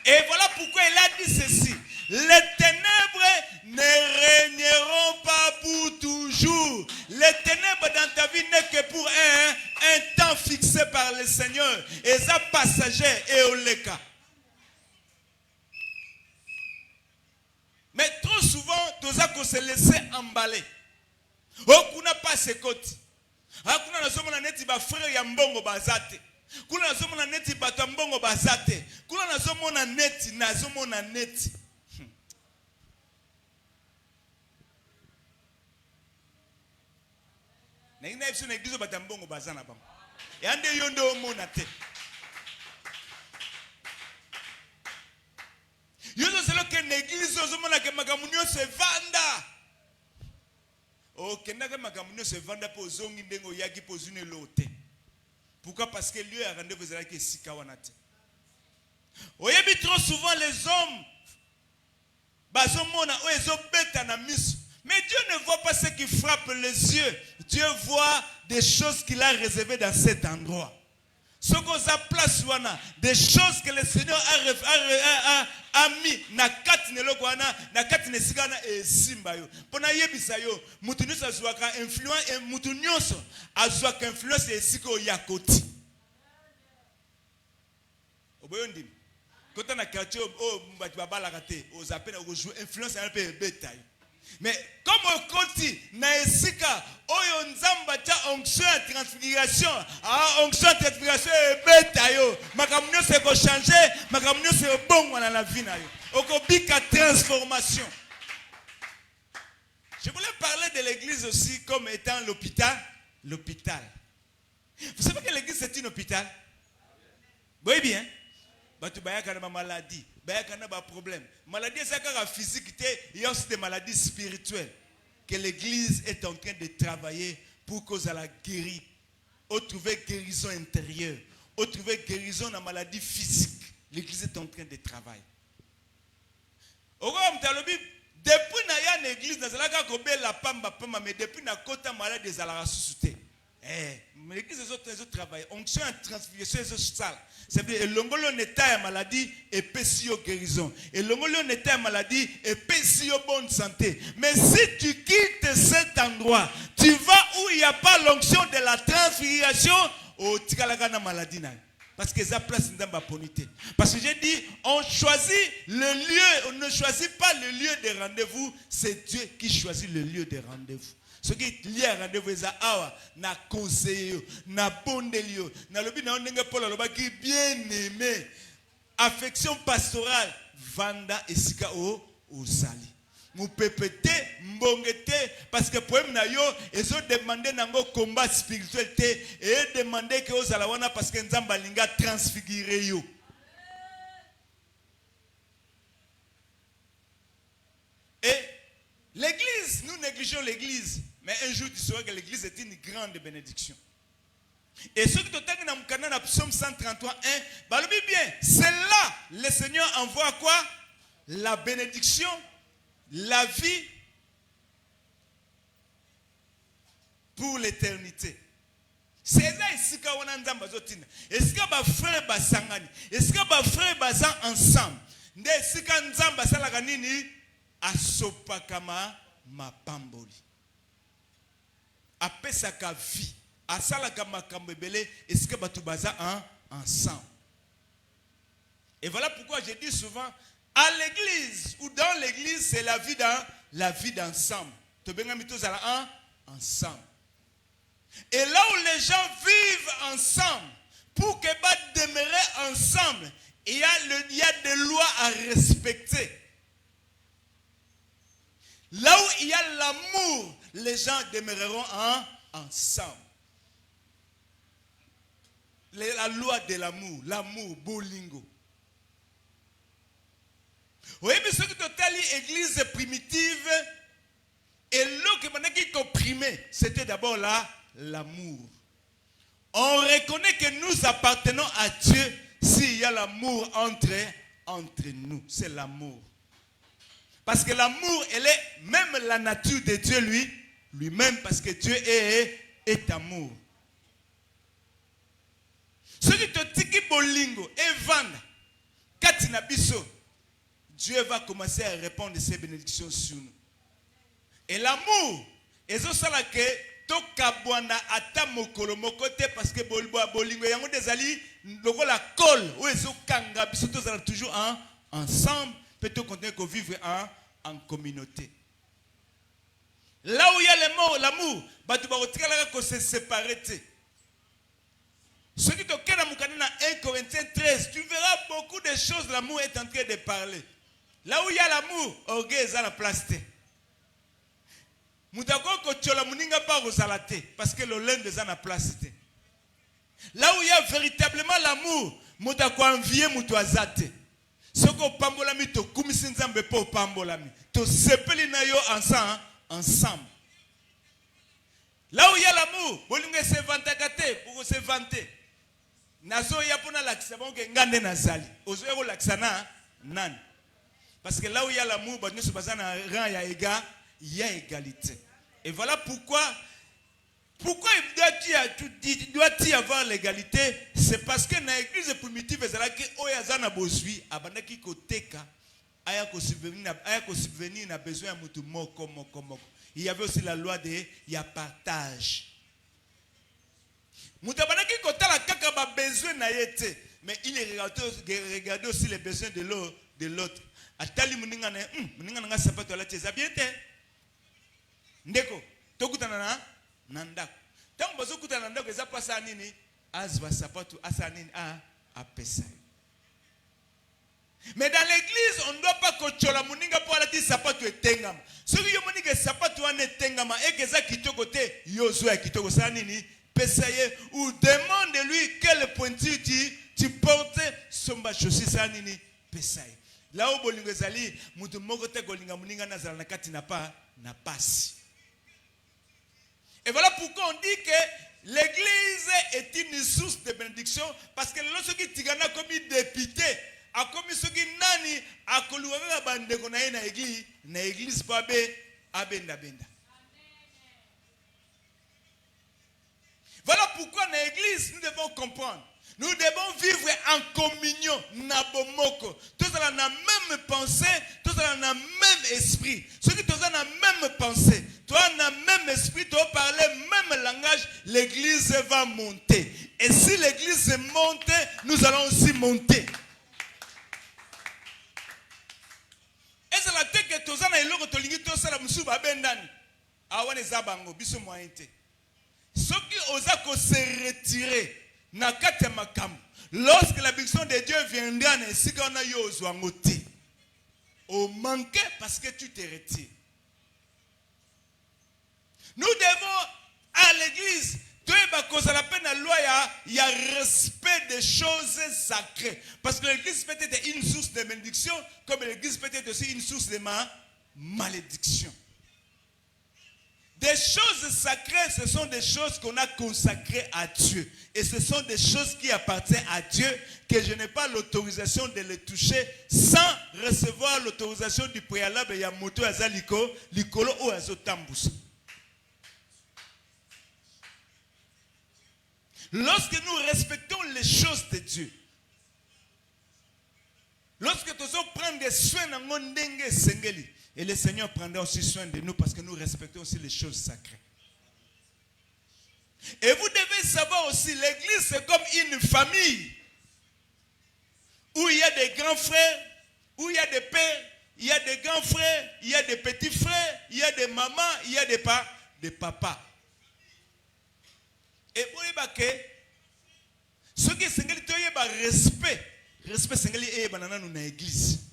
Et voilà pourquoi il a dit ceci: les ténèbres ne régneront pas pour toujours. Les ténèbres dans ta vie n'est que pour un temps fixé par le Seigneur. Et ça passager et au leka. Mais trop souvent, tous qu'on se laisser emballer. Oh, qu'on n'a pas ses côtes. Ah, qu'on a la somme neti ba frère yambongo bazate. Qu'on a la somme neti batambongo bazate. Qu'on a la somme neti na somme neti. Na ina ipso na eglizo batambongo bazana bam. Yande yondo omona te. Yozo selo ke l'église ozomona ke magamunyo se vanda. Oh, kenda ke magamunyo se vanda po zongi ndengo yaki po zune lote. Pourquoi? Parce que lieu a rendez-vous avec sika wanate. Oyebi trop souvent les hommes bazomona o ezobeta na miso. Mais Dieu ne voit pas ce qui frappe les yeux. Dieu voit des choses qu'il a réservées dans cet endroit. Ce qu'on place des choses que le Seigneur a mis na katine lokwana na katine sigana e simba yo pona yebisa yo mutu nyonso azwaka influence et mutu nyonso azwaka influence e siko ya koti oboyondi kota na quartier o mbati babalaka te ozapena kozwa influence na pe beta yo. Mais comme on continue, naesika oyo nzamba ta onction de transfiguration, onction de transfiguration e beta yo, makamunyo se ko changer, makamunyo se bongo na la vie na yo. Okobika transformation. Je voulais parler de l'église aussi comme étant l'hôpital. Vous savez que l'église c'est un hôpital? Oui bien. Batu bayaka na maladie. Il y a problème. Maladie, c'est pas physique, il y a aussi des maladies spirituelles que l'église est en train de travailler pour qu'on la guérir. Ou trouver guérison intérieure. Ou trouver guérison dans la maladie physique. L'église est en train de travailler. Depuis l'église, mais depuis la côte malade des ressuscité. L'église les autres travaillent. Onction en transfiguration les autres salles. C'est-à-dire que l'ongolo n'est pas maladie et pessio guérison. Et l'ongolo n'est pas maladie et pessio bonne santé. Mais si tu quittes cet endroit, tu vas où il n'y a pas l'onction de la transfiguration, au tikalagana maladie. Parce que ça place dans ma ponité. Parce que j'ai dit, on choisit le lieu, on ne choisit pas le lieu de rendez-vous, c'est Dieu qui choisit le lieu de rendez-vous. Ce qui est lié à rendez-vous, c'est na conseiller, na bondelio, na lobi na onenge Paul aloba qui bien aimé, affection pastorale, vanda esika o ozali. Mou pepete, mbongete, parce que pour na yo, ils ont demandé nango combat spirituel et demandé que ozalawana parce que nzamba linga transfigurer yo. Et l'église, nous négligeons l'église. Mais un jour, tu sauras que l'église est une grande bénédiction. Et ceux qui te tangent dans le psaume 133, 1, balobi bien, c'est là le Seigneur envoie quoi? La bénédiction, la vie pour l'éternité. C'est là ici qu'on a nzamba zotina. Est-ce que ba frère ba sangani? Est-ce que ba frère ba zan ensemble? Nde ici quand nzamba salaka nini asopa kama mapamboli. Apesaka vie. Asalaka makambo ebele. Est-ce que batu baza ensemble? Et voilà pourquoi je dis souvent à l'église ou dans l'église c'est la vie d'ensemble. To benga mito zala ensemble. Et là où les gens vivent ensemble, pour que bat demeurer ensemble, il y a des lois à respecter. Là où il y a l'amour, les gens demeureront ensemble. La loi de l'amour, bolingo. Oui, mais ce que tu as dit, l'église primitive, et l'autre qui comprimait, c'était d'abord l'amour. On reconnaît que nous appartenons à Dieu s'il y a l'amour entre nous. C'est l'amour. Parce que l'amour, elle est même la nature de Dieu lui-même, parce que Dieu est amour. Ce qui te tiki bolingo et vanda, katina biso, Dieu va commencer à répondre ses bénédictions sur nous. Et l'amour, et ça là que tokabwana ata mokolo mokote parce que bolingo yango dezali logo la colle ou ezo kanga biso tozala toujours ensemble, peut-on continuer que vivre en communauté. Là où il y a l'amour, batu ba otikala ko se séparer. Ce qui te kena mukana na 1 Corinthiens 13, tu verras beaucoup de choses, l'amour est en train de parler. Là où il y a l'amour, orgueil est à la place. Parce que le lin est à la place. Là où il y a véritablement l'amour, mutako envier mutuazate. Ce qu'on pambolami to kumisinzambe po pambolami. To sepeli na yo ensemble. Là où il y a l'amour, bolingo se vantakate pour se vanter. Nazo ya pona lakisa bonke ngande nazali. Ozo yako lakisa na nani? Parce que là où il y a l'amour, bah nous sommes pas dans rang il y a égalité. Et voilà pourquoi il doit y avoir l'égalité. C'est parce que dans l'église primitive, il y avait aussi la loi de partage. Mais il regardait aussi les besoins de l'autre. Atali muninga na sapato la teza bien te ndeko tokutana na ndako tango bazokutana na ndako eza pasa nini azwa sapato asa nini apesa. Mais dans l'église on ne doit pas kochola muninga pour la sapato etengama soki yo moninga sapato ane tengama ekeza kitoko te yozo ya kitoko sa nini pesa ye ou demande lui quelle pointure tu portes somba chaussure sa nini pesa ye. Là où bolingo ezali mutu moko te kolinga muninga nazala na kati na pasi. Et voilà pourquoi on dit que l'église est une source de bénédiction parce que lorsque tigana comme député a comme ce qui nani a koluwa bande ko na église pa abenda. Voilà pourquoi dans l'église nous devons comprendre. Nous devons vivre en communion, nabomoko. Tous dans la même pensée, tous dans le même esprit. Ceux qui sont dans la même pensée, toi dans le même esprit, toi parler même langage, l'église va monter. Et si l'église monte, nous allons aussi monter. Et c'est la tête que tous dans l'eau que tu tous la musuba bendani. Awane zabango biso moyente. Ceux qui osent se retirer. Lorsque la bénédiction de Dieu viendra, au manquer parce que tu te retires. Nous devons à l'église, il y a respect des choses sacrées. Parce que l'église peut être une source de bénédiction, comme l'église peut être aussi une source de malédiction. Des choses sacrées, ce sont des choses qu'on a consacrées à Dieu. Et ce sont des choses qui appartiennent à Dieu, que je n'ai pas l'autorisation de les toucher sans recevoir l'autorisation du préalable. Yamoto azaliko, likolo ou azotambus. Lorsque nous respectons les choses de Dieu, lorsque nous prenons des soins dans mon dengue sengeli, et le Seigneur prendra aussi soin de nous parce que nous respectons aussi les choses sacrées. Et vous devez savoir aussi, l'église c'est comme une famille où il y a des grands frères, où il y a des pères, il y a des grands frères, il y a des petits frères, il y a des mamans, il y a des papas. Et vous voyez ce qui est respect sengeli et banana nous dans l'église.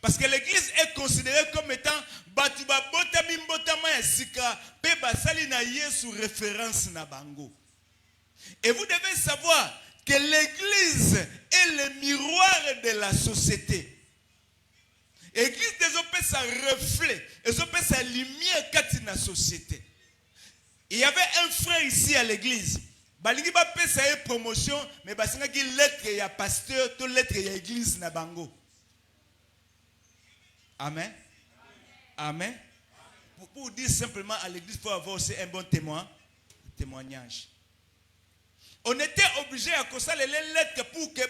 Parce que l'église est considérée comme étant batuba botami mbotama ya sika pe basali na Yesu référence na bango. Et vous devez savoir que l'église est le miroir de la société. L'église désormais ça reflet, désormais ça lumière kati na société. Il y avait un frère ici à l'église. Balingi ba pesa une promotion mais basinga ki lettre ya pasteur to lettre ya église na bango. Amen. Amen. Pour dire simplement à l'église, il faut avoir aussi un bon témoignage. On était obligé à causer les lettres pour que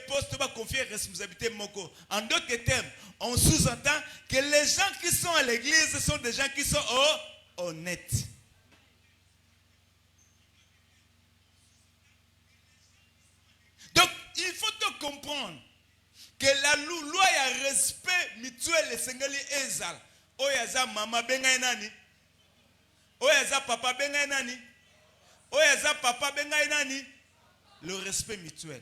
poste va confier responsabilité moko. En d'autres termes, on sous-entend que les gens qui sont à l'église sont des gens qui sont honnêtes. Donc, il faut tout comprendre. Que la loi ya respect mutuel et sengeli ezal. Oyaza mama benga nani? Oyaza papa benga nani? Oyaza papa benga nani? Le respect mutuel.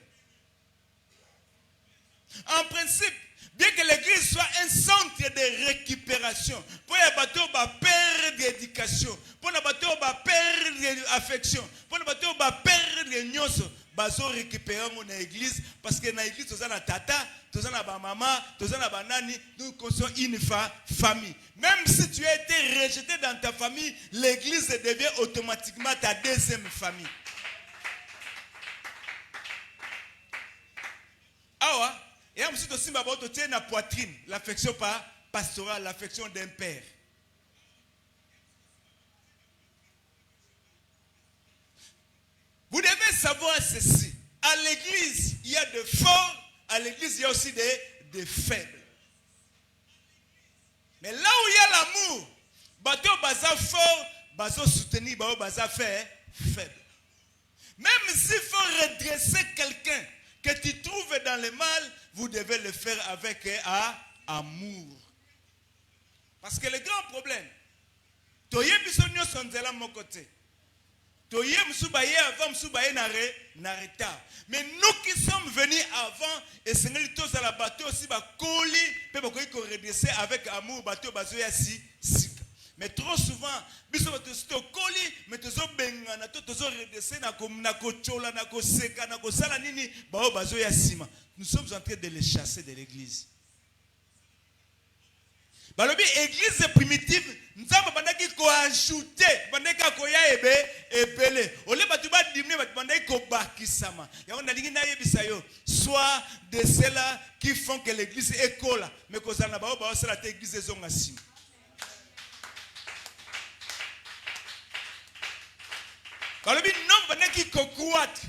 En principe, bien que l'église soit un centre de récupération, pour les bateaux perdre d'éducation, pour les bateaux perdre d'affection, pour les bateaux perdre de nyonso, bazo récupérer mon église parce que dans l'église tous na tata, tous na ba maman, tous na ba nani, nous construisons une famille. Même si tu as été rejeté dans ta famille, l'église devient automatiquement ta deuxième famille. Ah ouais. Et ensuite aussi, tu as la poitrine, l'affection pastorale, l'affection d'un père. Vous devez savoir ceci. À l'église, il y a de forts, à l'église, il y a aussi des faibles. Mais là où il y a l'amour, bateau baza fort, bazo soutenir, baza faible. Même s'il faut redresser quelqu'un que tu trouves dans le mal, vous devez le faire avec amour. Parce que le grand problème, toye bisonyo sonzela mon côté. Toye msubaye avant msubaye na retard. Mais nous qui sommes venus avant, et c'est nous à la bateau aussi, koli, pe bakoyi ko redresser avec amour, bateau bazoya sika. Mais trop souvent, biso to koli, mais tozo bengana, tozo redresser na ko chola, na ko seka, na ko sala nini, bao bazoya sima. Nous sommes en train de les chasser de l'église. Balobi église primitive, nous avons bandaki ko ajouter, bandaki ko ya ebele. Ole batuba dimne bandaki ko bakisama. Ya on dalingi na yebisa yo, soit de ceux-là qui font que l'église école, mais ko zana bao bao sala te église zonga sim. Balobi non bandaki ko croître.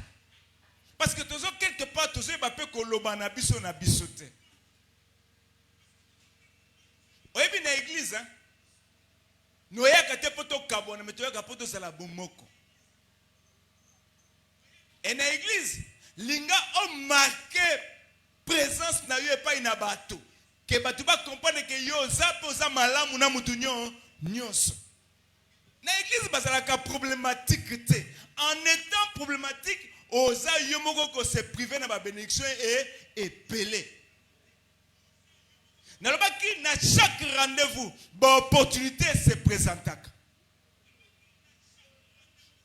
Parce que toujours quelque part toujours ba pe ko loba na biso na bisote. Oye bien dans l'église, nous avons été pour tout cabone, mais nous avons pour tout ça la bomoko. Et dans l'église, linga ont marqué présence na yo pas ina bato. Que bato ba comprendre que yo za poza malamu na mutu nyonso. Dans l'église bazalaka problématique te. En étant problématique, oza yo moko ko se priver na ba bénédiction et pelé. Dans chaque rendez-vous, l'opportunité se présente.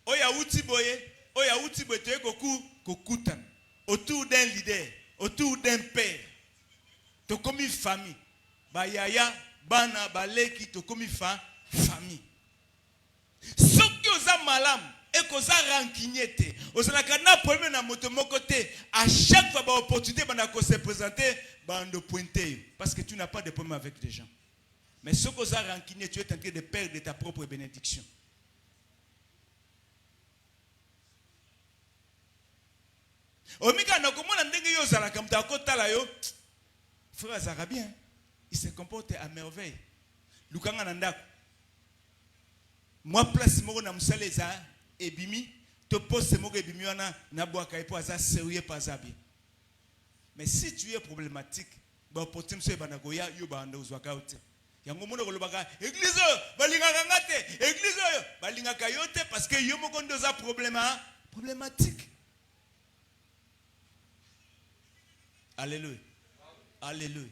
Oya uti boye te kokutan autour d'un leader, autour d'un père. To comme une famille. Ba yaya, bana baleki to komi famille. Soki oza malam et koza rancunier, ozalaka na problème na moto moko te, à chaque fois ba opportunité bana ko se présenter bando pointer parce que tu n'as pas de problème avec les gens. Mais ce que tu as rancunier, tu es en train de perdre ta propre bénédiction. Omika na komona ndenge yo zala comme ta kota la yo. Frère Zarabien, il se comporte à merveille. Lukanga nandako. Moi place moko na musale za ebimi, to poste moko ebimi wana na boaka epo aza sérieux pas bien. Mais si tu es problématique, ba opportunité so ebana goya yo ba ndo uzwaka ote. Yango mono kolobaka église balingaka ngate, église balingaka yote parce que yo moko ndo za problématique. Alléluia. Alléluia.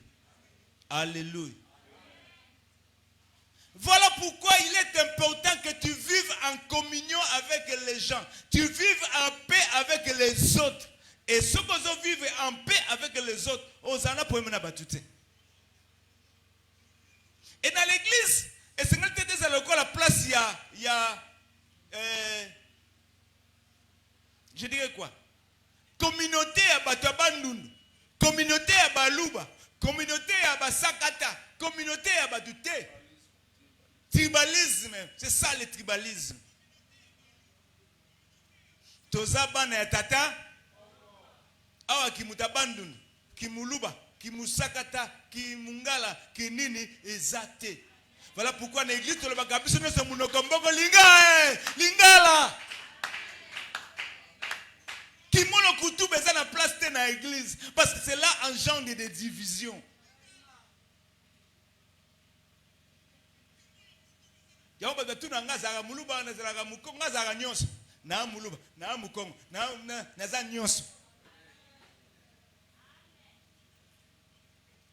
Alléluia. Voilà pourquoi il est important que tu vives en communion avec les gens. Tu vives en paix avec les autres. Et ceux qui vivent en paix avec les autres, on s'en a pour eux battuté. Et dans l'église, et c'est la place, il y a je dirais quoi? Communauté à Batabandun, communauté à Baluba, communauté à Basakata, communauté à Badouté. Tribalisme, c'est ça le tribalisme. Toza bana ya tata, awa kimutabandun, kimuluba, kimusakata, kimungala, kinini ezate. Voilà pourquoi l'église te le bakabiso ne se munokomboko lingala. Kimono kutu beza na place te na église parce que c'est là engendre des divisions. Yaoba batu na ngazara muluba na zara mukongo ngazara nyonso na muluba na mukongo na za nyonso.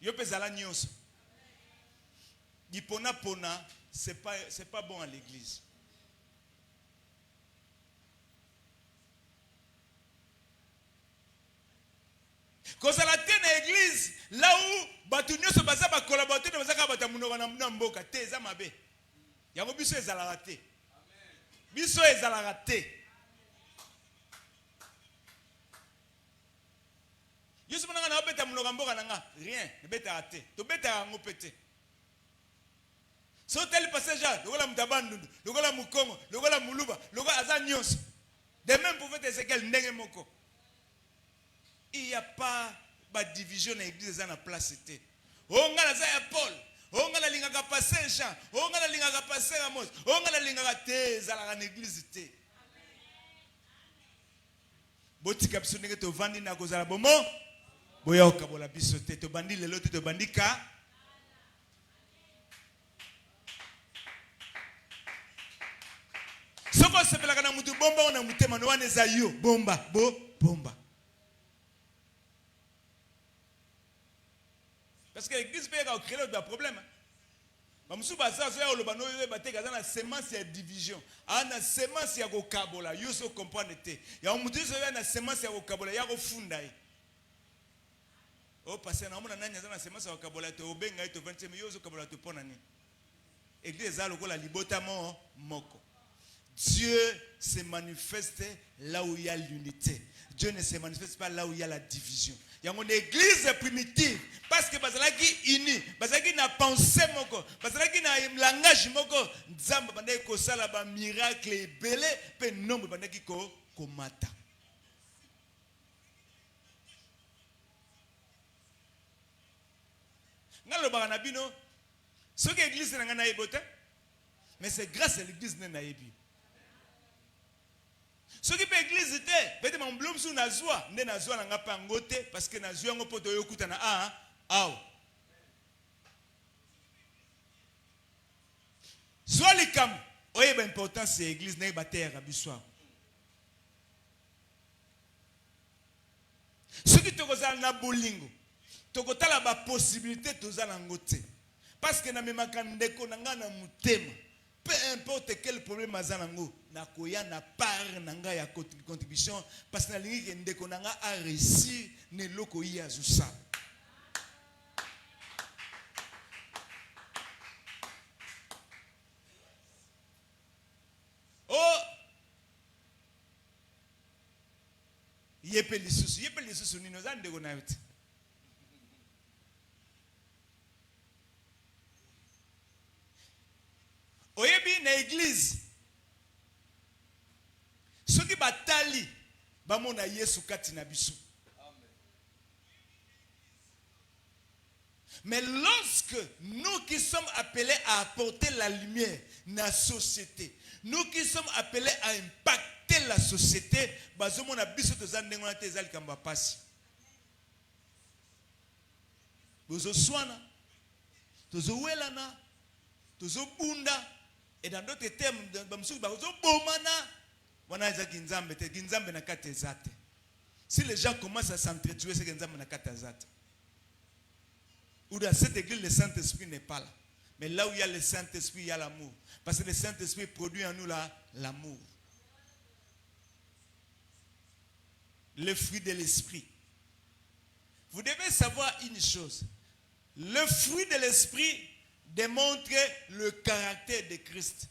Yo pezala nyonso. Dipona pona c'est pas bon à l'église. Quand ça la tient à l'église, là où batu nyonso baza ba collaborateur na baza ka batamuno na mboka te za mabe. Yango biso ezala raté. Biso ezala raté. Yesu mwana na obeta muno mboka nanga rien, ne beta raté. To beta ngo pété. So tel passage, lokola mutabandu, lokola mukongo, lokola muluba, lokola aza nyonso. De même prophète Ézéchiel ndenge moko. Il n'y a pas de division dans l'église dans la place. On a la Paul, on a la ligne à passer Jean, on a la ligne à passer Amos, on a la ligne à thèse à l'église. Boti kapsune que tu vends na kozala bomo, boya okabola bisote, tu bandi le lote, tu bandi ka. Soko sepela kana mutu bomba ona mutema no wane za yo bomba bomba. Parce que l'église peut créer des problèmes. Mamsou baza zo lo bano yo bateka za na semence ya division. Ana semence ya kokabola, yo so comprendre te. Ya mutu zo ya na semence ya kokabola ya kofunda yi. O passer na mona nanya za na semence ya kokabola te obenga to 20 yo zo kokabola te pona ni. Église za lokola libota moko. Dieu se manifeste là où il y a l'unité. Dieu ne se manifeste pas là où il y a la division. Il y a une église primitive parce que bazalaki uni, bazalaki na pensée moko, bazalaki na langage moko, nzamba bandaki ko sala ba miracle belé pe nombre bandaki ko mata. Ngalo ba na bino, ce que l'église na ngana yebote, mais c'est grâce à l'église na yebi. Ce qui peut l'église était, peut-être mon blum sous nazwa, ne nazwa n'a pas ngoté parce que nazwa ngo poto yokuta na ao. Soit les cam, oye ben important c'est l'église na terre abiswa. Ce qui te kozala na bolingo, to kotala ba possibilité tozala ngoté. Parce que na memaka ndeko na ngana mutema. Peu importe quel problème azanango, na koya na part nanga ya contribution parce que na lingi kende konanga a réussir ne loko ya zusa. Yepe lisusu nino zande ko na yote. Oyebi na église. Soki batali bamona Yesu kati na biso. Mais lorsque nous qui sommes appelés à apporter la lumière dans la société, nous qui sommes appelés à impacter la société, bazomona biso tozandengona te ezali kamba pasi. Bozo swana, tozo welana, tozo bunda, et dans d'autres termes, bamsuki bazo bomana, wana ezaki nzambe te, nzambe na kati ezate. Si les gens commencent à s'entretuer, c'est que nzambe na kati ezate. Ou dans cette église, le Saint-Esprit n'est pas là. Mais là où il y a le Saint-Esprit, il y a l'amour. Parce que le Saint-Esprit produit en nous l'amour. Le fruit de l'Esprit. Vous devez savoir une chose. Le fruit de l'Esprit démontre le caractère de Christ.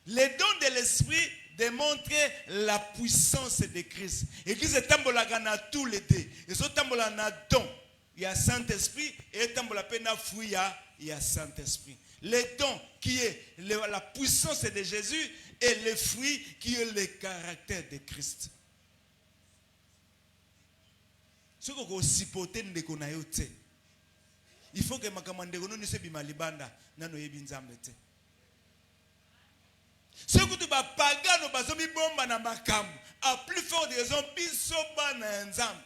Les dons de l'Esprit démontrent la puissance de Christ. L'église est tambolagana na tous les deux. Et ce tambolagana na don. Il y a Saint-Esprit et tambola pena fruit il y a Saint-Esprit. Les dons qui est la puissance de Jésus et le fruit qui est le caractère de Christ. Ce que vous supportez de konayote. Il faut que makamande kono ne se bimalibanda nano yebinzambete. Ce que tu vas pagano bazomi bomba na makambu à plus forte raison biso bana nzambe.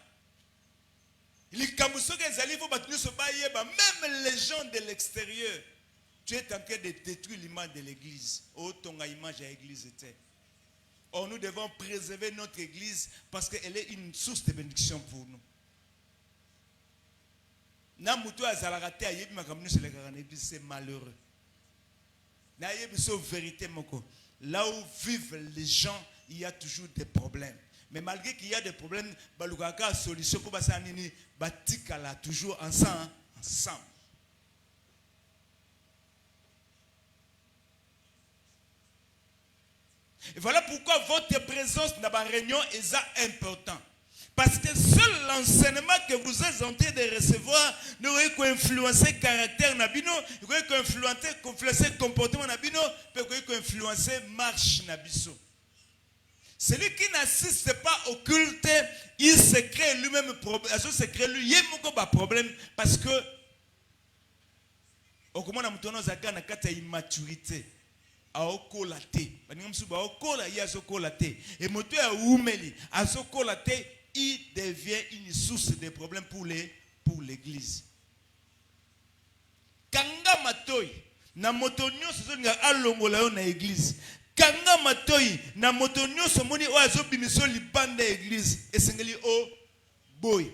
Même les gens de l'extérieur, tu es en train de détruire l'image de l'église. Oh, ton image à l'église était. Or, nous devons préserver notre église parce qu'elle est une source de bénédiction pour nous. C'est malheureux. Là où vivent les gens, il y a toujours des problèmes. Mais malgré qu'il y a des problèmes, balukaka solution pour basa nini batikala toujours ensemble. Et voilà pourquoi votre présence dans la réunion est important. Parce que seul l'enseignement que vous êtes en train de recevoir n'aurait qu'influencer le caractère nabino, n'aurait qu'influencer le comportement nabino, peut qu'influencer la marche nabiso. Celui qui n'assiste pas au culte, il se crée lui-même problème. Il se crée lui-même problème parce que au comment on a monté nos accords na kata immaturité. Aokolate. Banimsuba okola yazokolate. Et moto ya umeli azokolate, il devient une source de problème pour l'église. Kanga matoi na moto nyonso zonga alongola yo na église. Kanga matoi na moto nyonso moni o azobimiso libanda église esengeli o boy.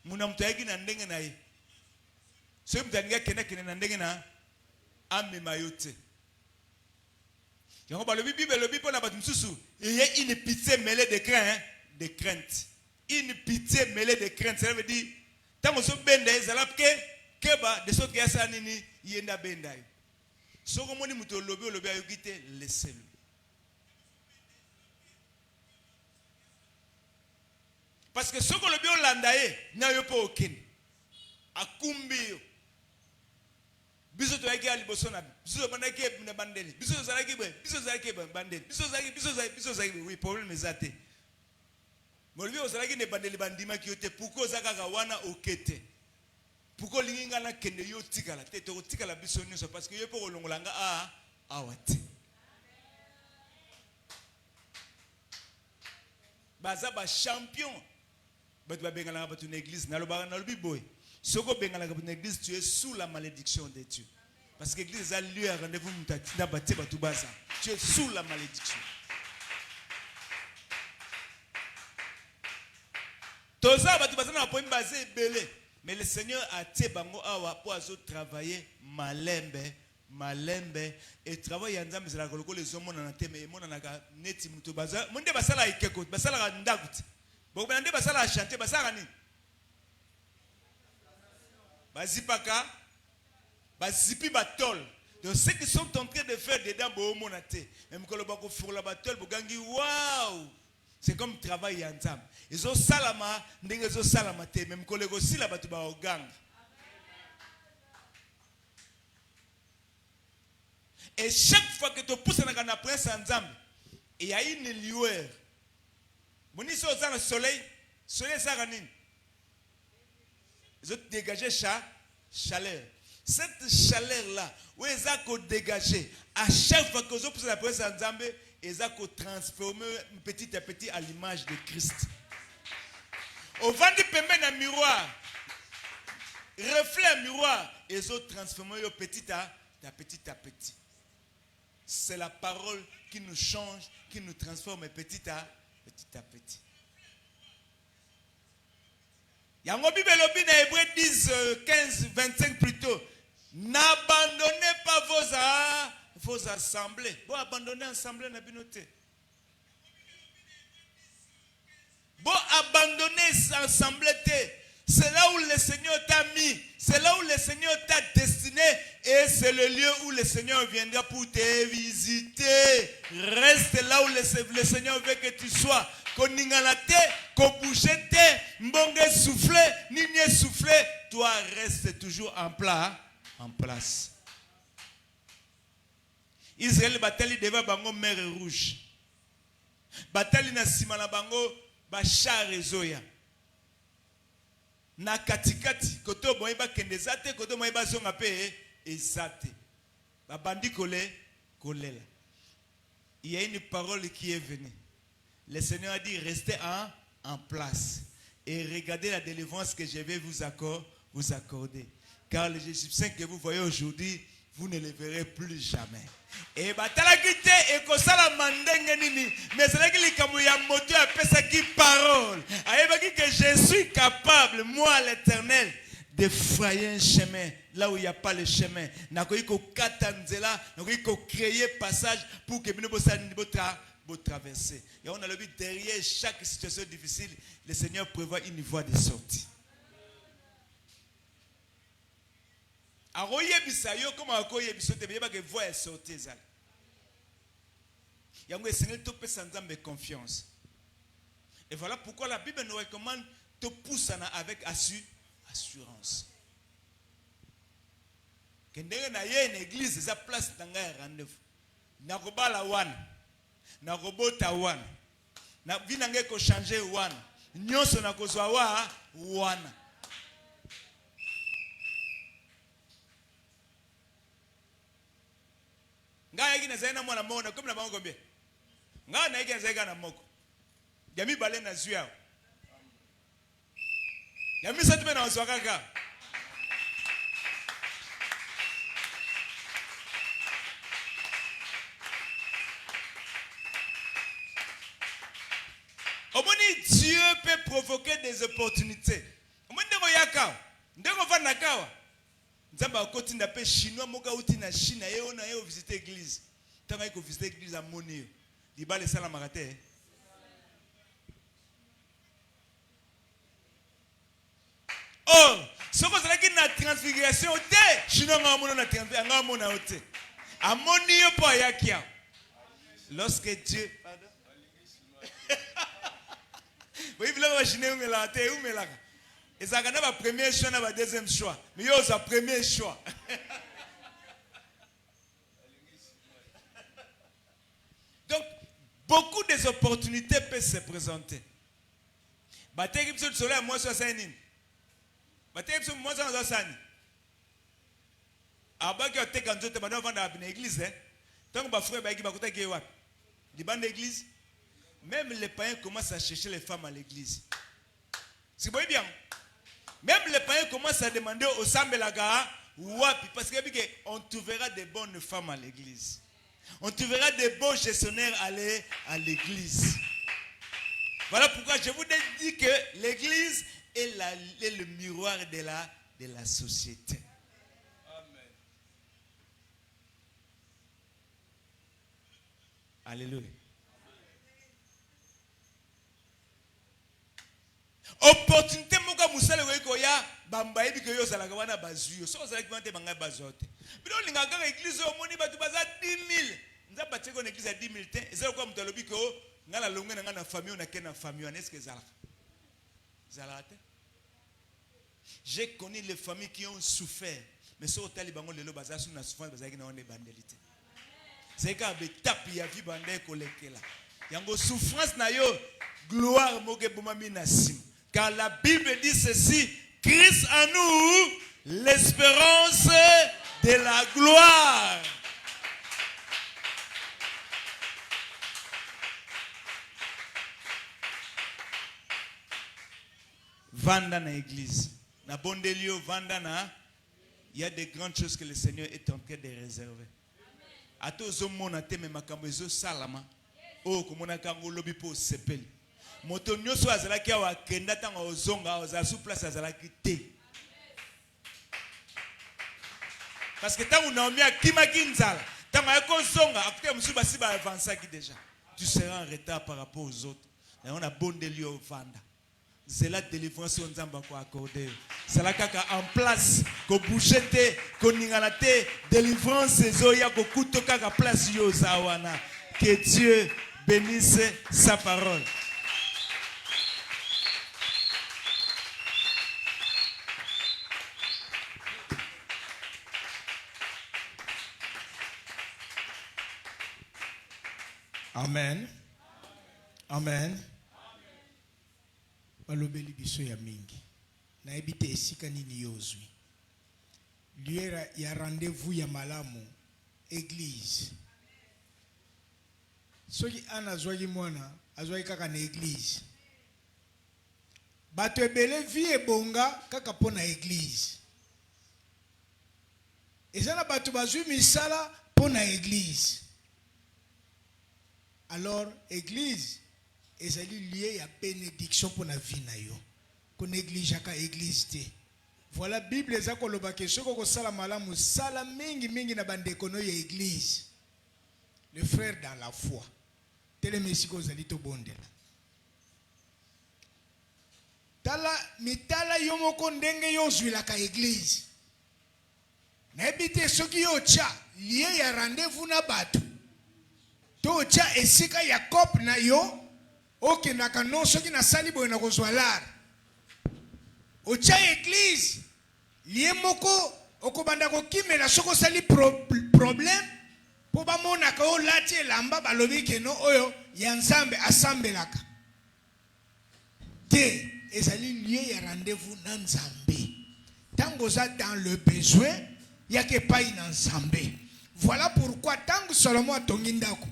Muna mtu yaki na ndenge na ye. So mtaniga kena na ndenge na amema yote. Yango ba le Bible pona ba msusu il y a une pitié mêlée de crainte, de crainte. Une pitié mêlée de crainte, ça veut dire tant so benda ezala ke ba de sorte que ya sa nini yenda benda yo. Soko moni muto lobi ayokite laissez-le. Parce que soko lobi olanda ye na yo po okene. Akumbi yo. Biso to yaki aliboso na biso bandaki na bandeli. Biso zalaki bandeli. Biso zalaki oui problème ezate. Molbi ozalaki ne bandeli bandima ki yote pourquoi zakaka wana okete. Pourquoi linga na kende yo tikala te to tikala biso nyonso parce que yo po kolongolanga awate. Baza ba champion. Batu ba bengala batu na église na lobi boy. Soko bengala batu na église tu es sous la malédiction de Dieu. Parce que l'église a lieu à rendez-vous mutatina bate batu baza. Tu es sous la malédiction. Toza batu baza na po mbazé belé. Mais le Seigneur a été bango awa pour travailler malembe et travailler ensemble c'est la koloko les hommes na teme et mona na neti muto baza monde basala ikeko basala ndakuti boko bande basala chanter basala ni bazipaka bazipi batol donc ceux qui sont en train de faire dedans bo monate même koloba ko furla batol bogangi waouh C'est comme travail en ensemble. Ils ont salama, ils ont salamate, même collègue aussi là-bas, tu vas au gang. Et chaque fois que tu pousses dans la presse ensemble, il y a une lueur. Vous dites dans le soleil, soleil ça ranine. Ils ont dégagé chaleur. Cette chaleur-là, où ils ont dégagé, à chaque fois que vous poussez la presse ensemble, ils ont transformé petit à petit à l'image de Christ. Au vent du pembé dans le miroir, reflet à miroir, ils ont transformé petit à petit. C'est la parole qui nous change, qui nous transforme petit à petit. Il y a un Bible dans Hébreux 10, 15, 25 plutôt. N'abandonnez pas vos assemblées. Bon, abandonnez l'assemblée n'a pas noté. Bon, abandonnez l'assemblée. C'est là où le Seigneur t'a mis. C'est là où le Seigneur t'a destiné. Et c'est le lieu où le Seigneur viendra pour te visiter. Reste là où le Seigneur veut que tu sois. Qu'on n'ingalate, qu'on bougeait, mbonge soufflé, nigné soufflé. Toi, reste toujours en place. Israël batali devant bango mer rouge. Batali na sima na bango ba char ezoya. Na katikati koto boye ba kende zate koto boye ba zonga pe ezate. Ba bandi kolela. Il y a une parole qui est venue. Le Seigneur a dit restez en place et regardez la délivrance que je vais vous accorder. Car les Égyptiens que vous voyez aujourd'hui, vous ne les verrez plus jamais. Et batalakite et kosala mandenge nini, mais c'est là que les kamouya moto a pesa qui parole. Ayebaki que je suis capable, moi l'Éternel, de frayer un chemin là où il n'y a pas le chemin. Nakoyi ko katanzela, nakoyi ko créer passage pour que bino bosa traverser. Et on a le but derrière chaque situation difficile, le Seigneur prévoit une voie de sortie. Aroye bisayo comme akoye bisote beba que voie sortie ça. Yango Seigneur te peut sans confiance. Et voilà pourquoi la Bible nous recommande te pousser avec assurance. Kendenge na ye une église sa place dans un rendez-vous. Na kobala wana. Na robota wana. Na vinange ko changer wana. Nyonso na kozwa wana. Nga yegi na zaina mwana mona comme na bango combien. Nga na yegi na zaina moko. Yami bale na zuya. Yami satime na oswakaka. Dieu peut provoquer des opportunités. Ndeko yaka, ndeko vana kawa. Nzamba okoti na pe chinois moka uti na Chine ye na ye visiter église. Tanga iko visiter église à Monio. Libale sala makate. Oh, ce que c'est qui na transfiguration te, chinois ngamo na transfiguration ngamo na ote. A Monio po yakia. Lorsque Dieu oui, vous l'avez imaginé, vous l'avez et ça a un premier choix, un deuxième choix. Mais il y a un premier choix. Donc, beaucoup d'opportunités peuvent se présenter. Bataille qui se soleil, moi, je suis un bataille qui se moi, je suis un avant que tu aies quand tu te dans l'église, tant que tu frère, tu vas dans l'église. Même les païens commencent à chercher les femmes à l'église. C'est bien. Même les païens commencent à demander aux Sambelaga, parce qu'on trouvera des bonnes femmes à l'église. On trouvera des bons gestionnaires à l'église. Voilà pourquoi je vous dis que l'église est le miroir de la société. Amen. Alléluia. Opportunité moka musale weko ya bamba yebi ke yo zalaka wana bazuyo so zalaki vante banga bazote bino linga kaka église omoni batu baza 10 000 nza batiko na église à 10 000 te ezala kwa mutalobi ko Ngala longue na ngana famille on a qu'une famille est-ce que zalate? J'ai connu les familles qui ont souffert mais sur hôtel bango lelo baza sous na souffrance baza ki na on bandelité. C'est ka be tapi ya vie bande kolekela. Yango souffrance na yo gloire moke bomami na sim. Car la Bible dit ceci, Christ en nous l'espérance de la gloire. Vanda na église. Na bondelio vanda na. Il y a des grandes choses que le Seigneur est en train de réserver. A tous les gens qui ont été salama. Oh, comme on a dit, lobby pour sepel. Moto nyoso azalaki awa kenda tanga ozonga oza sous place azalaki te. Parce que tant on a mis à kimaki nzala, tant on a kozonga, après monsieur basi ba avancer qui déjà. Tu seras en retard par rapport aux autres. Et on a bon délire au vanda. C'est la délivrance on zamba ko accorder. C'est la kaka en place ko bouchete, ko ningalate, délivrance zoya ko kuto kaka place yo zawana. Que Dieu bénisse sa parole. Amen. Amen. Balobeli biso ya mingi. Na ebite esika nini yozwi. Liera ya rendez-vous ya malamu église. Soki ana azwaki mwana, azwaki kaka na église. Bato ebele vie ebonga kaka pona église. Ezala bato bazwi misala pona église. Alors, église, ezali lié à bénédiction pour la vie na yo. Qu'on néglige à église te. Voilà Bible ezako loba ke soko ko sala malamu sala mingi mingi na bande kono ya église. Le frère dans la foi. Tele mesiko zali to bondela. Tala mitala yo moko ndenge yo zwila ka église. Na ebite soki yo cha lié ya rendez-vous na bato. Tocha esika Yakob na yo oke na kanon soki na sali boye na kozwa lar ocha église lié moko okobanda ko kimela soko sali problème po ba mona ka o lati elamba balobi keno oyo ya nzambe asambelaka te ezali lié ya rendez-vous na nzambe tango za dans le besoin ya ke pa ina nzambe. Voilà pourquoi tango Salomon atongi ndako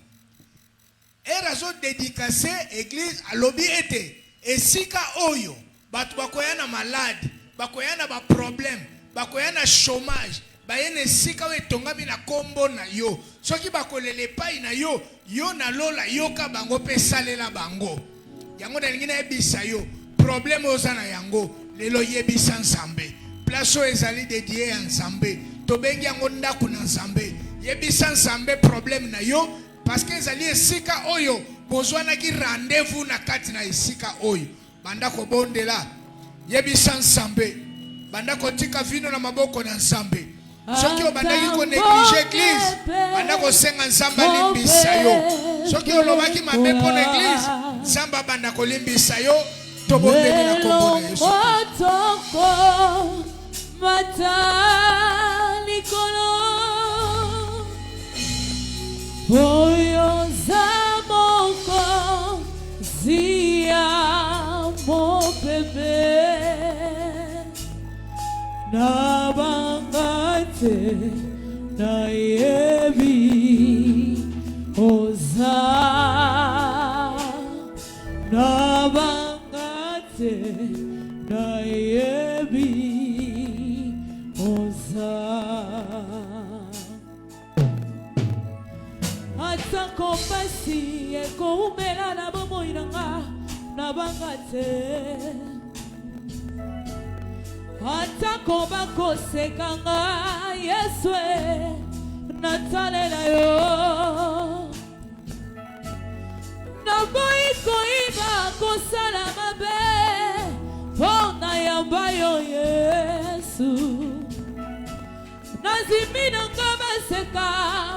erazo dédicacé église à lobby ete esika oyo batu bakoyana malade bakoyana ba problème bakoyana chômage bayene esika we tongami na kombo na yo soki bakolele pai na yo yo na lola yoka bango pe salela bango yango na ngina ebisa yo problème ozana yango lelo yebisa nzambe place ezali dédié à nzambe tobengi yango ndako na nzambe yebisa nzambe problème na yo. Parce que ezali esika oyo bozwana ki rendez-vous na kati na esika oyo banda ko bondela yebisa nzambe banda ko tika vino na maboko na nzambe soki obandaki ko négliger église banda ko senga nzamba limbisa yo soki olobaki mabe po na église nzamba banda ko limbisa yo to bondela na kombo na Yesu Oyo zamoko zia mo bebe na bangate na yebi oza na bangate na yebi oza. Atako pasi eko umela na bomo inanga na bangate Atako bako sekanga Yeswe natalela yo na boiko iba kosala mabe pona yamba yo Yesu nazimina ngaba seka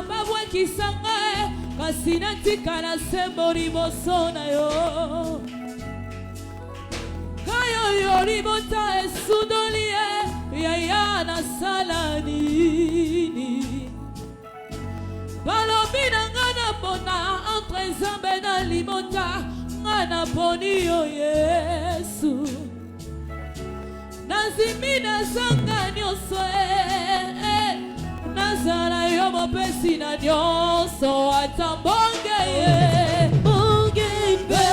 babwe kisanga kasi natikala sembo liboso na yo. Kayo yo libota esudolie yaya nasala nini. Balobi na nga na pona entre Nzambe na libota nga na poni yo Yesu. Nazimi nazanga nyonso nazala yo mopesi na nyonso ata mbonge ye. Mbonge mpe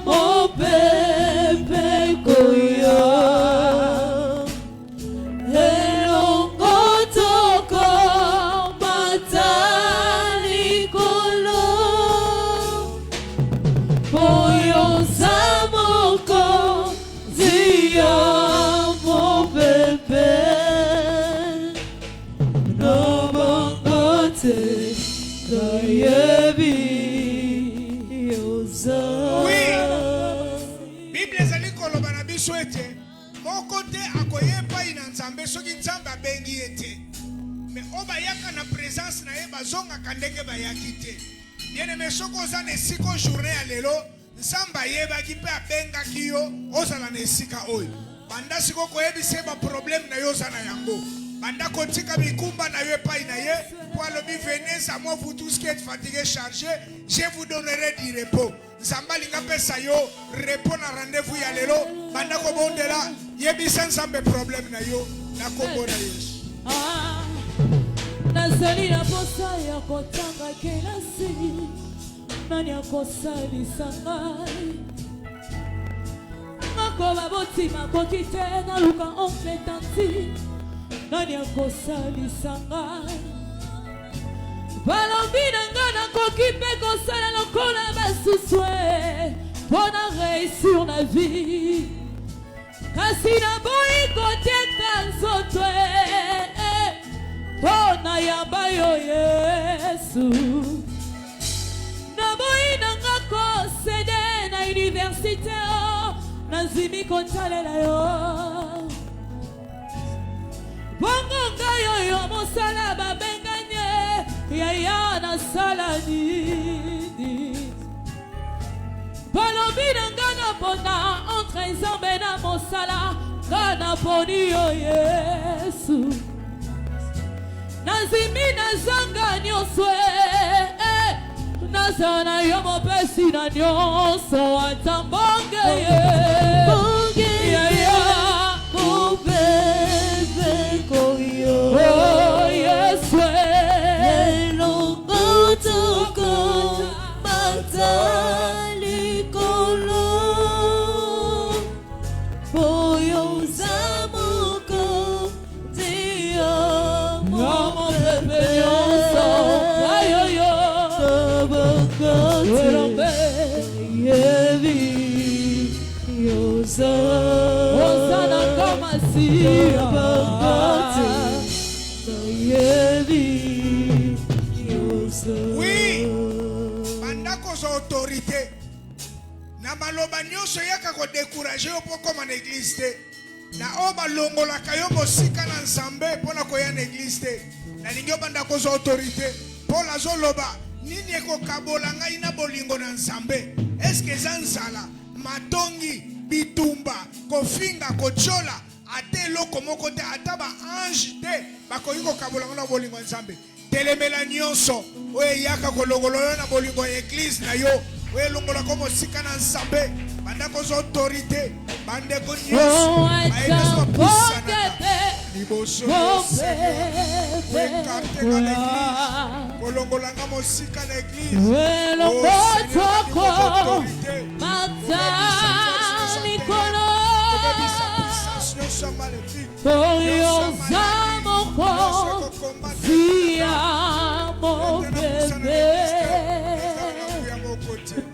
mopepe koya elongo toko matali kolo poyo zamoko zia mopepe no bangote kayebi yoza. Oui, Bible ezali koloba na biso ete moko te akoyeba ina Nzambe soki Nzambe abengi ete. Mais obayaka na présence na ye bazongaka ndenge bayaki te. Bien-aimé soko oza na esika journée ya lelo Nzambe ayebaki mpe abengaki yo ozala na esika oyo. Banda siko koyebisa ba problème na yo oza na yango. Banda kotika mikumba na yo epai na ye po alobi venez à moi vous tous qui êtes fatigués chargés, je vous donnerai du repos. Nzambe alinga pesa yo repos na rendez-vous ya lelo. Banda kobondela yebisa Nzambe problème na yo na kombo na Yesu. Nazali na posa ya kotanga kelasi nani akosalisa ngai makoba botima kokite naluka onfletanti nani akosalisa ngai balobi na nga nakoki mpe kosala lokola basusu mpona réussir na vie kasi naboyi kotieka nzoto mpona yamba yo Yesu. Naboyi nanga kosede na université nazimi kotalela yo bongo ngai oyo mosala babenganye yaya nasala nini. Balobi nanga napona entre Nzambe na mosala nga naponi yo Yesu. Nazimi nazanga nyonso nazana yo mopesi na nyonso ata mbonge ye. Mbonge yaya mopepe koyo oh Yesu elongo toko matali kolo poyo zamoko tia mopepe nyonso ayoyo Werambe yevi yoza Osana kama siya Bakate yevi yoza. Oui, bandako za autorité na maloba nyonso yaka ko décourager yo poko na église te na o balongolaka yo mosika na Nzambe pona koya na église te na lingyo bandako za autorité Paul azoloba nini ekokabola ngai na bolingo na Nzambe. Eske eza nzala matongi bitumba kofinga kochola ate eloko moko te ata ba ange te bakoki kokabola ngai na bolingo ya Nzambe. Telemela nyonso oyo eyaka kolongola yo na bolingo ya église na yo oyo elongolaka mosika na Nzambe bandako za autorité bandeko nyonso bayebiso bapusanaka liboso wekarte na l'église kolongolanga mosika na église elongotoko matalikolo oyo zamoko siya mopepe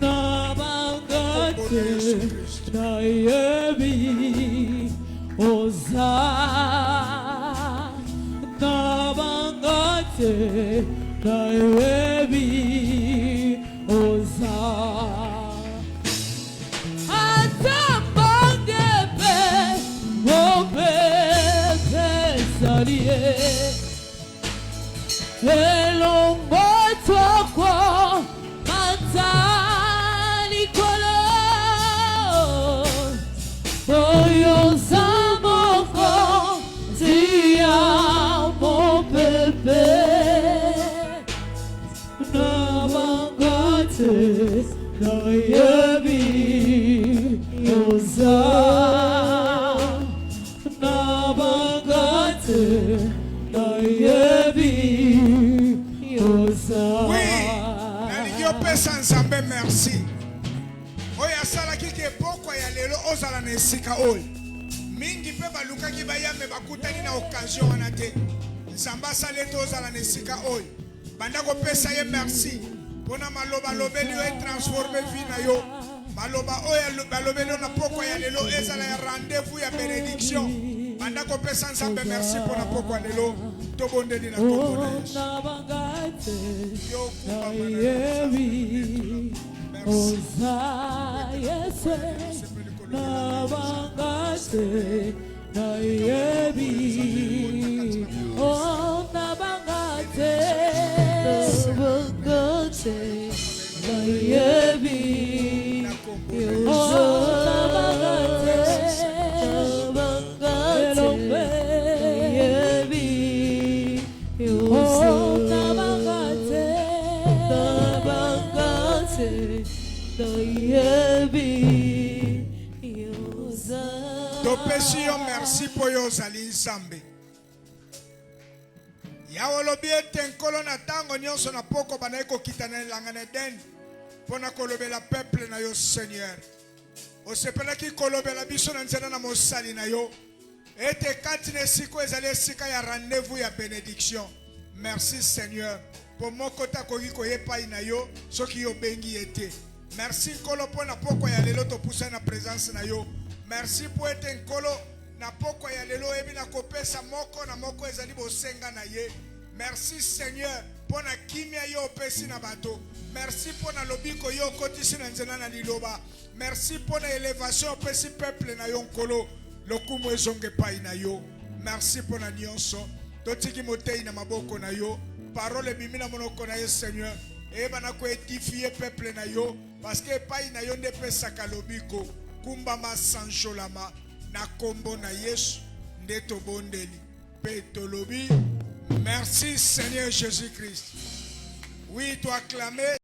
na bangate na yebi oza na bangate na yebi oza ata bangepe mopepe salie elongo toko Oui, nalingi opesa nzambe merci. Oyo asalaki ke pokwa ya lelo ozala na esika oyo. Mingi mpe balukaki bayambe bakutani na occasion wana te. Nzambe asali ete ozala na esika oyo. Banda kopesa ye merci. Mpona maloba lobeli yo etransforme vie na yo. Maloba oyo balobeli yo na pokwa ya lelo ezala ya rendez-vous ya bénédiction. Banda kopesa nzambe merci mpona pokwa lelo. Tobondeli na kombo na Yesu. Yo kumba topesi yo merci po yo ozali nzambe. Yawe olobi ete nkolo na ntango nyonso na poko banayi kokita na elanga na Eden mpona kolobela peuple na yo Seigneur. Osepelaki kolobela biso na nzela na mosali na yo ete kati na esika ezali esika ya rendez-vous ya bénédiction. Merci Seigneur po moko takoki koyepai na yo soki yo bengi ete. Merci nkolo po na poko ya lelo topusa na présence na yo. Merci po ete nkolo na poko ya lelo ebi na kopesa moko na moko ezali bosenga na ye. Merci Seigneur po na kimia yo opesi na bato. Merci po na lobiko yo kotisi na nzela na liloba. Merci po na elevation opesi peuple na yo nkolo. Lokumu ezonge pai na yo. Merci po na nyonso. Totiki motei na maboko na yo. Parole bimi na monoko na ye Seigneur. Eba na ko édifier peuple na yo. Parce que pai na yo nde pesaka lobiko. Kumba masancholama na kombo na Yesu ndeto bondeli petolobi. Merci Seigneur Jésus-Christ. Oui, tu acclamer.